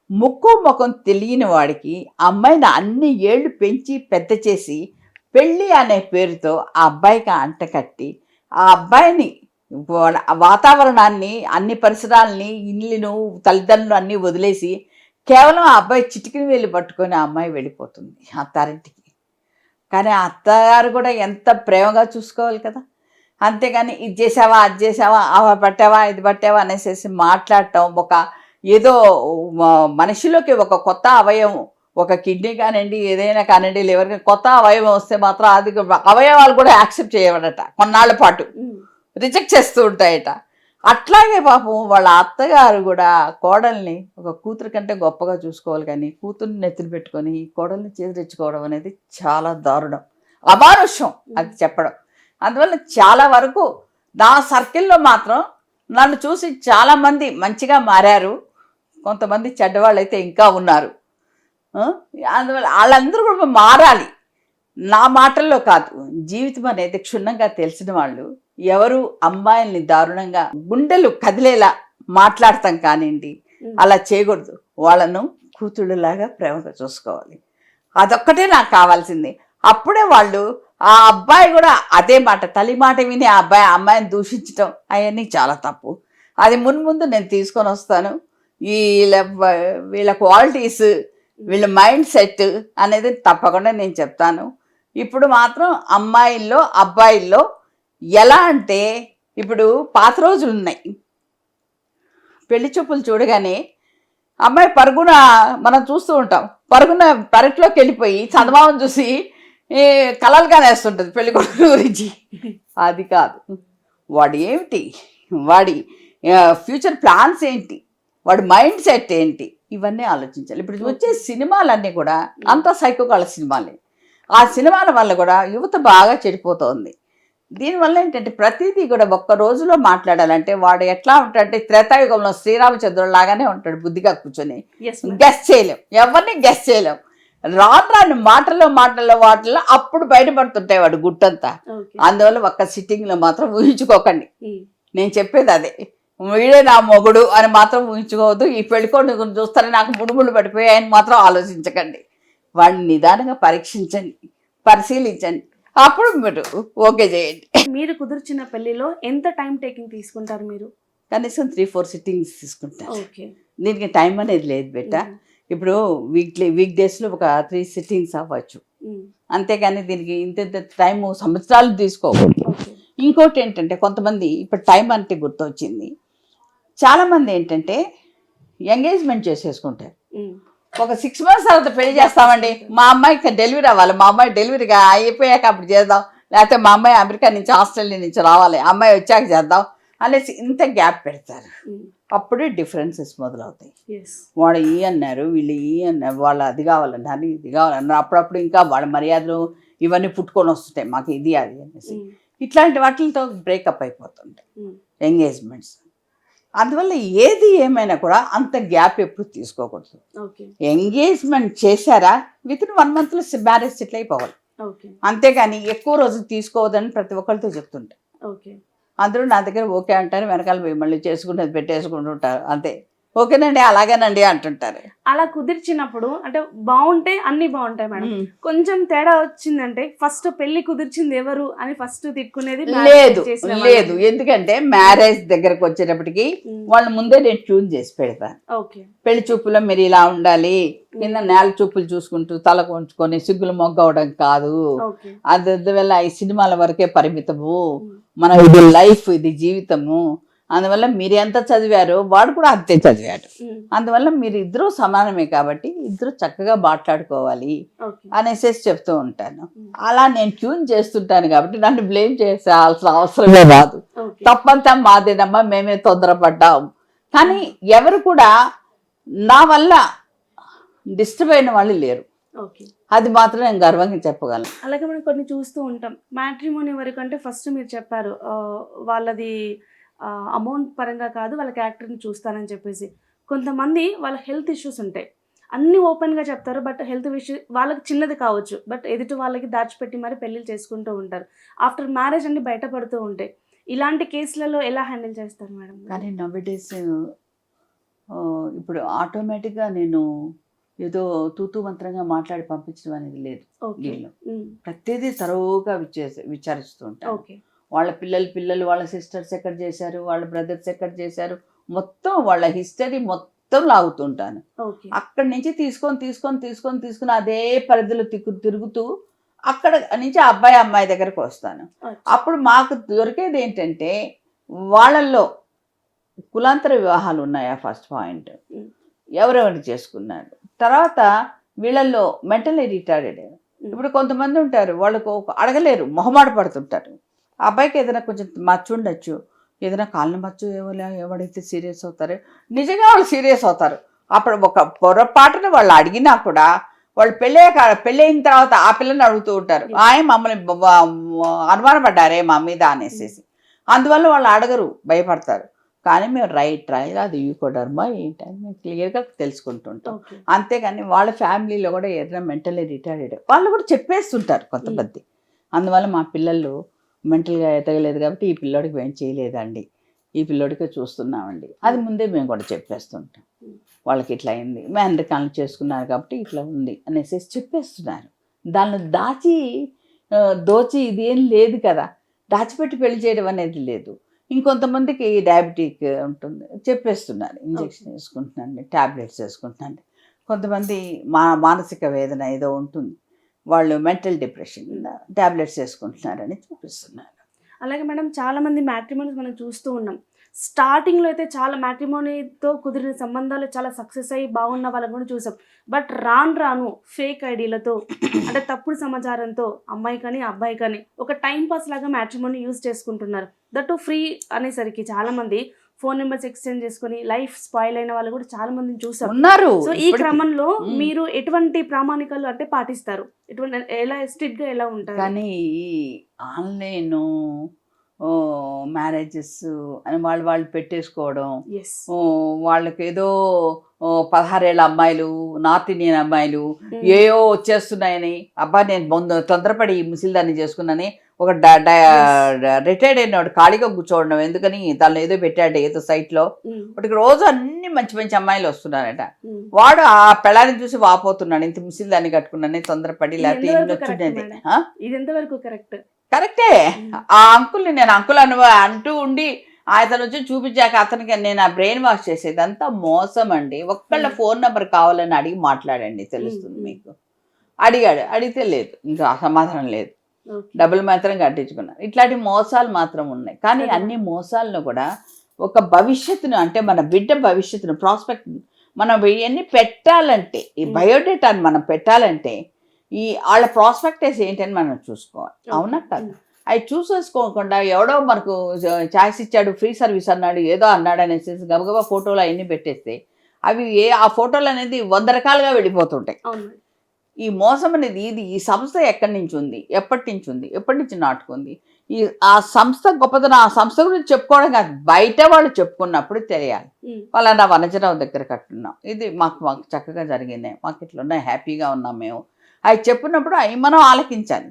ముక్కు ముఖం తెలియని వాడికి అమ్మాయిని అన్ని ఏళ్ళు పెంచి పెద్ద చేసి పెళ్ళి అనే పేరుతో ఆ అబ్బాయికి అంటకట్టి ఆ అబ్బాయిని వాతావరణాన్ని, అన్ని పరిసరాలని, ఇల్లును, తల్లిదండ్రులు అన్నీ వదిలేసి కేవలం ఆ అబ్బాయి చిటికిని వెళ్ళి పట్టుకొని ఆ అమ్మాయి వెళ్ళిపోతుంది అత్తారింటికి. కానీ ఆ అత్తగారు కూడా ఎంత ప్రేమగా చూసుకోవాలి కదా. అంతేగాని ఇది చేసావా, అది చేసావా, అవి పట్టావా, ఇది పట్టావా అనేసి మాట్లాడటం, ఏదో మనిషిలోకి ఒక కొత్త అవయవం, ఒక కిడ్నీ కానివ్వండి, ఏదైనా కానివ్వండి, లివర్ కొత్త అవయవం వస్తే మాత్రం అది అవయవాలు కూడా యాక్సెప్ట్ చేయబడట, కొన్నాళ్ళ పాటు రిజెక్ట్ చేస్తూ ఉంటాయట. అట్లాగే పాపం వాళ్ళ అత్తగారు కూడా కోడల్ని ఒక కూతురు కంటే గొప్పగా చూసుకోవాలి, కానీ కూతుర్ని నెత్తిని పెట్టుకొని కోడల్ని చేదరించుకోవడం అనేది చాలా దారుణం, అమానుష్యం అది చెప్పడం. అందువల్ల చాలా వరకు నా సర్కిల్లో మాత్రం నన్ను చూసి చాలామంది మంచిగా మారారు, కొంతమంది చెడ్డవాళ్ళు అయితే ఇంకా ఉన్నారు. అందువల్ల వాళ్ళందరూ కూడా మారాలి. నా మాటల్లో కాదు, జీవితం అనేది క్షుణ్ణంగా తెలిసిన వాళ్ళు ఎవరు అమ్మాయిల్ని దారుణంగా గుండెలు కదిలేలా మాట్లాడతాం కానివ్వండి, అలా చేయకూడదు. వాళ్ళను కూతుళ్ళలాగా ప్రేమగా చూసుకోవాలి. అదొక్కటే నాకు కావాల్సింది. అప్పుడే వాళ్ళు ఆ అబ్బాయి కూడా అదే మాట, తల్లి మాట విని ఆ అమ్మాయిని దూషించడం అవన్నీ చాలా తప్పు. అది ముందు నేను తీసుకొని వస్తాను. వీళ్ళ క్వాలిటీస్, వీళ్ళ మైండ్ సెట్ అనేది తప్పకుండా నేను చెప్తాను. ఇప్పుడు మాత్రం అమ్మాయిల్లో అబ్బాయిల్లో ఎలా అంటే, ఇప్పుడు పాత రోజులు ఉన్నాయి. పెళ్లి చూపులు చూడగానే అమ్మాయి పరుగున, మనం చూస్తూ ఉంటాం, పరుగున పెరట్లోకి వెళ్ళిపోయి చందమామను చూసి కలలుగా నేస్తుంటుంది పెళ్లి కొడుకు గురించి. అది కాదు. వాడు ఏమిటి, వాడి ఫ్యూచర్ ప్లాన్స్ ఏంటి, వాడి మైండ్ సెట్ ఏంటి, ఇవన్నీ ఆలోచించాలి. ఇప్పుడు వచ్చే సినిమాలన్నీ కూడా అంతా సైకోకాల సినిమాలే. ఆ సినిమాల వల్ల కూడా యువత బాగా చెడిపోతుంది. దీనివల్ల ఏంటంటే ప్రతిదీ కూడా ఒక్క రోజులో మాట్లాడాలంటే వాడు ఎట్లా ఉంటాడంటే త్రేతాయుగంలో శ్రీరామచంద్రుడు లాగానే ఉంటాడు, బుద్ధిగా కూర్చొని. గెస్ చేయలేం, ఎవరిని గెస్ చేయలేం. రాను మాటల్లో వాటిల్లో అప్పుడు బయటపడుతుంటాయి వాడు గుట్టంతా. అందువల్ల ఒక్క సిట్టింగ్లో మాత్రం ఊహించుకోకండి. నేను చెప్పేది అదే, వీడే నా మొగుడు అని మాత్రం ఊహించుకోవద్దు. ఈ పెళ్ళికోడిని చూస్తారని నాకు ముడుముళ్ళు పడిపోయాయని మాత్రం ఆలోచించకండి. వాడిని నిదానంగా పరీక్షించండి, పరిశీలించండి, అప్పుడు మీరు ఓకే చేయండి.
మీరు కుదిర్చిన పెళ్లిలో ఎంత టైం టేకింగ్ తీసుకుంటారు మీరు?
కనీసం 3-4 సిట్టింగ్స్ తీసుకుంటారు. దీనికి టైం అనేది లేదు బెట్ట. ఇప్పుడు వీక్ డేస్లో ఒక 3 సిట్టింగ్స్ అవ్వచ్చు, అంతేగాని దీనికి ఇంత టైము సంవత్సరాలు తీసుకోకూడదు. ఇంకోటి ఏంటంటే కొంతమంది ఇప్పుడు టైం అంటే గుర్తొచ్చింది, చాలామంది ఏంటంటే ఎంగేజ్మెంట్ చేసేసుకుంటారు. ఒక 6 months తర్వాత పెళ్లి చేస్తామండి, మా అమ్మాయికి డెలివరీ అవ్వాలి, మా అమ్మాయి డెలివరీగా అయిపోయాక అప్పుడు చేద్దాం, లేకపోతే మా అమ్మాయి అమెరికా నుంచి ఆస్ట్రేలియా నుంచి రావాలి, అమ్మాయి వచ్చాక చేద్దాం అనేసి ఇంత గ్యాప్ పెడతారు. అప్పుడే డిఫరెన్సెస్ మొదలవుతాయి. వాడు ఈ అన్నారు, వీళ్ళు ఈ అన్నారు, వాళ్ళు అది కావాలన్నారు, ఇది కావాలన్నారు. అప్పుడప్పుడు ఇంకా వాళ్ళ మర్యాదలు ఇవన్నీ పుట్టుకొని వస్తుంటాయి, మాకు ఇది అది అనేసి. ఇట్లాంటి వాటితో బ్రేకప్ అయిపోతుంటాయి ఎంగేజ్మెంట్స్. అందువల్ల ఏది ఏమైనా కూడా అంత గ్యాప్ ఎప్పుడు తీసుకోకూడదు. ఎంగేజ్మెంట్ చేశారా వితిన్ 1 monthలో మ్యారేజ్ సెటిల్ అయిపోవాలి, అంతేగాని ఎక్కువ రోజులు తీసుకోవద్దని ప్రతి ఒక్కరితో చెప్తుంటా. అందరూ నా దగ్గర ఓకే అంటారు, వెనకాల పోయి మళ్ళీ చేసుకునేది పెట్టేసుకుంటుంటారు, అంతే ఓకేనండి అలాగేనండి అంటుంటారు.
అలా కుదిర్చినప్పుడు అంటే బాగుంటే అన్ని బాగుంటాయి మేడం, కొంచెం తేడా వచ్చిందంటే ఫస్ట్ పెళ్లి కుదిర్చింది ఎవరు అని ఫస్ట్ తిట్టుకునేది
లేదు. ఎందుకంటే మ్యారేజ్ దగ్గరకు వచ్చేటప్పటికి వాళ్ళు ముందే నేను ట్యూన్ చేసి పెడతాను. పెళ్లి చూపులో మీరు ఇలా ఉండాలి, కింద నేల చూపులు చూసుకుంటూ తల కొంచుకొని సిగ్గులు మొగ్గవడం కాదు, అందువల్ల ఈ సినిమాల వరకే పరిమితము, మన ఇది లైఫ్, ఇది జీవితము, అందువల్ల మీరు ఎంత చదివారో వాడు కూడా అంతే చదివాడు, అందువల్ల మీరు ఇద్దరూ సమానమే కాబట్టి ఇద్దరు చక్కగా మాట్లాడుకోవాలి అనేసి చెప్తూ ఉంటాను. అలా నేను ట్యూన్ చేస్తుంటాను కాబట్టి నన్ను బ్లేమ్ చేయాల్సిన అవసరమే రాదు. తప్పంతా మాదేనమ్మా, మేమే తొందరపడ్డాం. కానీ ఎవరు కూడా నా వల్ల డిస్టర్బ్ అయిన వాళ్ళు లేరు.
ఓకే.
అది మాత్రం నేను గర్వంగా చెప్పగలను.
అలాగే మనం కొన్ని చూస్తూ ఉంటాం. మ్యాట్రిమోనీ వరకు అంటే ఫస్ట్ మీరు చెప్పారు వాళ్ళది అమౌంట్ పరంగా కాదు వాళ్ళ క్యారెక్టర్‌ని చూస్తానని చెప్పేసి. కొంతమంది వాళ్ళ హెల్త్ ఇష్యూస్ ఉంటాయి. అన్నీ ఓపెన్‌గా చెప్తారు. బట్ హెల్త్ ఇష్యూ వాళ్ళకి చిన్నది కావచ్చు. బట్ ఎదుటి వాళ్ళకి దాచిపెట్టి మరి పెళ్ళిళ్ళు చేసుకుంటూ ఉంటారు. ఆఫ్టర్ మ్యారేజ్ అన్నీ బయటపడుతూ ఉంటాయి. ఇలాంటి కేసులలో ఎలా హ్యాండిల్ చేస్తారు మేడం?
కానీ నౌ-ఎ-డేస్ ఇప్పుడు ఆటోమేటిక్‌గా నేను ఏదో తూతూ మంత్రంగా మాట్లాడి పంపించడం అనేది లేదు
ఓకే.
వీళ్ళు. ప్రతిదీ తరోగా విచారిస్తూ ఉంటాను.
ఓకే.
వాళ్ళ పిల్లలు వాళ్ళ సిస్టర్స్ ఎక్కడ చేశారు, వాళ్ళ బ్రదర్స్ ఎక్కడ చేశారు, మొత్తం వాళ్ళ హిస్టరీ మొత్తం లాగుతుంటాను.
ఓకే.
అక్కడి నుంచి తీసుకొని అదే పరిధిలో తిరుగుతూ అక్కడ నుంచి అమ్మాయి దగ్గరకు వస్తాను. అప్పుడు మాకు దొరికేది ఏంటంటే వాళ్ళల్లో కులాంతర వివాహాలు ఉన్నాయా ఫస్ట్ పాయింట్, ఎవరెవరు చేసుకున్నారు, తర్వాత వీళ్ళల్లో మెంటల్లీ రిటార్డెడ్. ఇప్పుడు కొంతమంది ఉంటారు వాళ్ళకు అడగలేరు, మొహమాట పడుతుంటారు. ఆ అబ్బాయికి ఏదైనా కొంచెం మచ్చు ఉండొచ్చు, ఏదైనా కాళ్ళ మచ్చు ఎవడైతే సీరియస్ అవుతారో నిజంగా వాళ్ళు సీరియస్ అవుతారు. అప్పుడు ఒక పొరపాటున వాళ్ళు అడిగినా కూడా వాళ్ళు పెళ్ళైన తర్వాత ఆ పిల్లని అడుగుతూ ఉంటారు, మమ్మల్ని అనుమానపడ్డారే మా మీద అనేసి. అందువల్ల వాళ్ళు అడగరు, భయపడతారు. కానీ మేము రైట్ అది యూకోడర్మా ఏంటని మేము క్లియర్గా తెలుసుకుంటుంటాం. అంతేగాని వాళ్ళ ఫ్యామిలీలో కూడా ఏదైనా మెంటల్లీ రిటార్డెడ్ వాళ్ళు కూడా చెప్పేస్తుంటారు కొంతమంది. అందువల్ల మా పిల్లలు మెంటల్గా ఎదగలేదు కాబట్టి ఈ పిల్లోడికి ఏం చేయలేదండి, ఈ పిల్లోడికే చూస్తున్నామండి, అది ముందే మేము కూడా చెప్పేస్తుంటాం. వాళ్ళకి ఇట్లా అయింది, మేనరికాలను చేసుకున్నారు కాబట్టి ఇట్లా ఉంది అనేసి చెప్పేస్తున్నారు. దాన్ని దోచి ఇది ఏం లేదు కదా, దాచిపెట్టి పెళ్లి చేయడం అనేది లేదు. ఇంకొంతమందికి డయాబెటిక్ ఉంటుంది, చెప్పేస్తున్నారు, ఇంజెక్షన్ వేసుకుంటున్నాను, ట్యాబ్లెట్స్ వేసుకుంటున్నాను. కొంతమంది మానసిక వేదన ఏదో ఉంటుంది, వాళ్ళు మెంటల్ డిప్రెషన్ ట్యాబ్లెట్స్ వేసుకుంటున్నారని చూపిస్తున్నారు.
అలాగే మేడం చాలామంది మ్యాట్రిమోనీస్ మనం చూస్తూ ఉన్నాం. స్టార్టింగ్లో అయితే చాలా మ్యాట్రిమోనీతో కుదిరిన సంబంధాలు చాలా సక్సెస్ అయ్యి బాగున్న వాళ్ళని కూడా చూసాం. బట్ రాను ఫేక్ ఐడీలతో అంటే తప్పుడు సమాచారంతో అమ్మాయి కానీ అబ్బాయి కానీ ఒక టైం పాస్ లాగా మ్యాట్రిమోనీ యూజ్ చేసుకుంటున్నారు. దట్టు ఫ్రీ అనేసరికి చాలామంది ఫోన్ నెంబర్స్ ఎక్స్చేంజ్ చేసుకుని లైఫ్ స్పాయిల్ అయిన వాళ్ళు కూడా చాలా మందిని చూసాం
ఉన్నారు.
సో ఈ క్రమంలో మీరు ఎటువంటి ప్రామాణికాలు అంటే పాటిస్తారు, ఎటువంటి ఎలా స్ట్రిక్ట్గా ఎలా ఉంటారు?
కానీ ఈ ఆన్లైన్ మ్యారేజెస్ అని వాళ్ళు పెట్టేసుకోవడం, వాళ్ళకి ఏదో 16 ఏళ్ళ అమ్మాయిలు, నార్త్ ఇండియన్ అమ్మాయిలు ఏయో వచ్చేస్తున్నాయని, అబ్బా నేను ముందు తొందరపడి ముసిల్దాన్ని చేసుకున్నాని ఒక రిటైర్డ్ అయినవాడు ఖాళీగా కూర్చోవడం ఎందుకని తను ఏదో పెట్టాడు ఏదో సైట్లో, వాటికి రోజు అన్ని మంచి మంచి అమ్మాయిలు వస్తున్నారట. వాడు ఆ పెళ్ళాన్ని చూసి వాపోతున్నాడు, ఇంత ముసిల్దాన్ని కట్టుకున్నాను తొందరపడి, లేకపోతే
ఇది ఎంతవరకు
కరెక్టే. ఆ అంకుల్ని నేను అంకుల్ అంటూ ఉండి అతను వచ్చి చూపించాక అతనికి నేను ఆ బ్రెయిన్ వాష్ చేసేది అంతా మోసం అండి. ఒక్కళ్ళ ఫోన్ నెంబర్ కావాలని అడిగి మాట్లాడండి, తెలుస్తుంది మీకు. అడిగితే లేదు, ఇంకా సమాధానం లేదు, డబ్బులు మాత్రం కట్టించుకున్నారు. ఇట్లాంటి మోసాలు మాత్రం ఉన్నాయి. కానీ అన్ని మోసాలను కూడా ఒక భవిష్యత్తును, అంటే మన బిడ్డ భవిష్యత్తును, ప్రాస్పెక్ట్ మనం ఇవన్నీ పెట్టాలంటే, ఈ బయోడేటాను మనం పెట్టాలంటే ఈ వాళ్ళ ప్రాస్పెక్టస్ ఏంటని మనం చూసుకోవాలి, అవునా కదా? అవి చూసేసుకోకుండా ఎవడో మనకు ఛాయిస్ ఇచ్చాడు, ఫ్రీ సర్వీస్ అన్నాడు, ఏదో అన్నాడు అనేసి గబగబా ఫోటోలు అవన్నీ పెట్టేస్తే అవి ఆ ఫోటోలు అనేది 100 రకాలుగా వెళ్ళిపోతుంటాయి. ఈ మోసం అనేది ఈ సంస్థ ఎక్కడి నుంచి ఉంది, ఎప్పటి నుంచి నాటుకుంది, ఆ సంస్థ గొప్పతనం ఆ సంస్థ గురించి చెప్పుకోవడం కాదు, బయట వాళ్ళు చెప్పుకున్నప్పుడు తెలియాలి. వాళ్ళ నా వనజరావు దగ్గర కట్టున్నాం, ఇది మాకు చక్కగా జరిగింది, మాకు ఇట్లున్నాయి, హ్యాపీగా ఉన్నాం మేము, అవి చెప్పినప్పుడు అవి మనం ఆలకించాలి.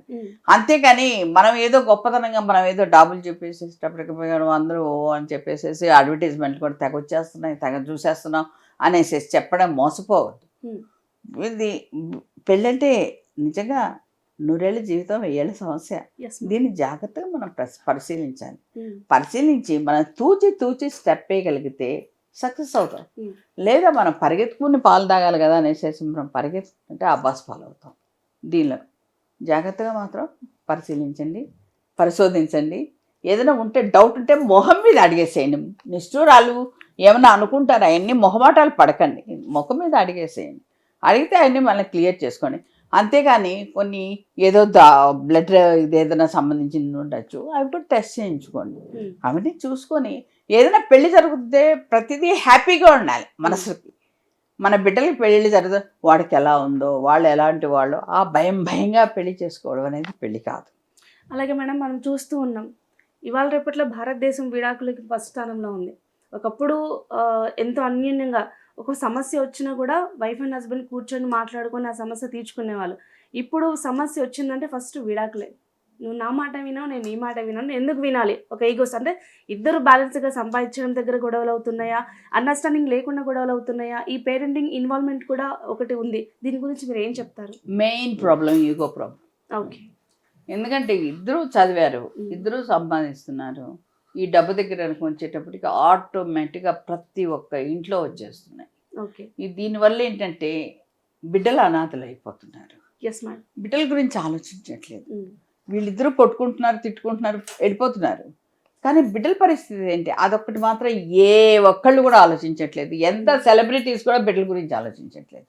అంతేకాని మనం ఏదో గొప్పతనంగా మనం ఏదో డబ్బులు చెప్పేసేటప్పటికి అందరూ అని చెప్పేసి అడ్వర్టైజ్మెంట్లు కూడా తెగ వచ్చేస్తున్నాయి, తెగ చూసేస్తున్నాం అనేసి చెప్పడం మోసపోవద్దు. ఇది పెళ్ళంటే నిజంగా 100 ఏళ్ళ జీవితం, 1000 ఏళ్ళ సమస్య. దీన్ని జాగ్రత్తగా మనం పరిశీలించి మనం తూచి స్టెప్ వేయగలిగితే సక్సెస్ అవుతాం. లేదా మనం పరిగెత్తుకుని పాలు తాగాలి కదా అనేసి మనం పరిగెత్తుకుంటే ఆ బస్ ఫాలో అవుతాం. దీనిలో జాగ్రత్తగా మాత్రం పరిశోధించండి. ఏదైనా ఉంటే డౌట్ ఉంటే మొహం మీద అడిగేసేయండి. నిష్ఠూరాలు ఏమన్నా అనుకుంటారా, అవన్నీ మొహమాటాలు పడకండి, ముఖం మీద అడిగేసేయండి. అడిగితే అవన్నీ మనం క్లియర్ చేసుకోండి. అంతేగాని కొన్ని ఏదో బ్లడ్ ఏదైనా సంబంధించింది ఉండొచ్చు, అవి కూడా టెస్ట్ చేయించుకోండి. అవన్నీ చూసుకొని ఏదైనా పెళ్లి జరిగితే ప్రతిదీ హ్యాపీగా ఉండాలి మనసుకి. మన బిడ్డలకి పెళ్ళి జరుగుతుంది, వాడికి ఎలా ఉందో, వాళ్ళు ఎలాంటి వాళ్ళు, ఆ భయంగా పెళ్లి చేసుకోవడం అనేది పెళ్లి కాదు.
అలాగే మేడం మనం చూస్తూ ఉన్నాం, ఇవాళ రేపట్లో భారతదేశం విడాకులకి ఫస్ట్ స్థానంలో ఉంది. ఒకప్పుడు ఎంతో అన్యోన్యంగా ఒక సమస్య వచ్చినా కూడా వైఫ్ అండ్ హస్బెండ్ కూర్చొని మాట్లాడుకొని ఆ సమస్య తీర్చుకునేవాళ్ళు. ఇప్పుడు సమస్య వచ్చిందంటే ఫస్ట్ విడాకులే. నువ్వు నా మాట వినావు, నేను నీ మాట వినాను, ఎందుకు వినాలి? ఒక ఈగోస్ అంటే ఇద్దరు బ్యాలెన్స్గా సంపాదించడం దగ్గర గొడవలు అవుతున్నాయా, అండర్స్టాండింగ్ లేకుండా గొడవలు అవుతున్నాయా, ఈ పేరెంటింగ్ ఇన్వాల్వ్మెంట్ కూడా ఒకటి ఉంది. దీని గురించి మీరు ఏం చెప్తారు?
Main problem ego problem.
Okay.
ఎందుకంటే ఇద్దరు చదివారు, ఇద్దరు సంపాదిస్తున్నారు, ఈ డబ్బు దగ్గర వచ్చేటప్పటికి ఆటోమేటిక్గా ప్రతి ఒక్క ఇంట్లో వచ్చేస్తున్నాయి.
ఓకే.
దీనివల్ల ఏంటంటే బిడ్డలు అనాథలు అయిపోతున్నారు.
Yes madam.
బిడ్డల గురించి ఆలోచించట్లేదు. వీళ్ళిద్దరూ కొట్టుకుంటున్నారు, తిట్టుకుంటున్నారు, వెళ్ళిపోతున్నారు. కానీ బిడ్డల పరిస్థితి ఏంటి, అదొక్కటి మాత్రం ఏ ఒక్కళ్ళు కూడా ఆలోచించట్లేదు. ఎంత సెలబ్రిటీస్ కూడా బిడ్డల గురించి ఆలోచించట్లేదు.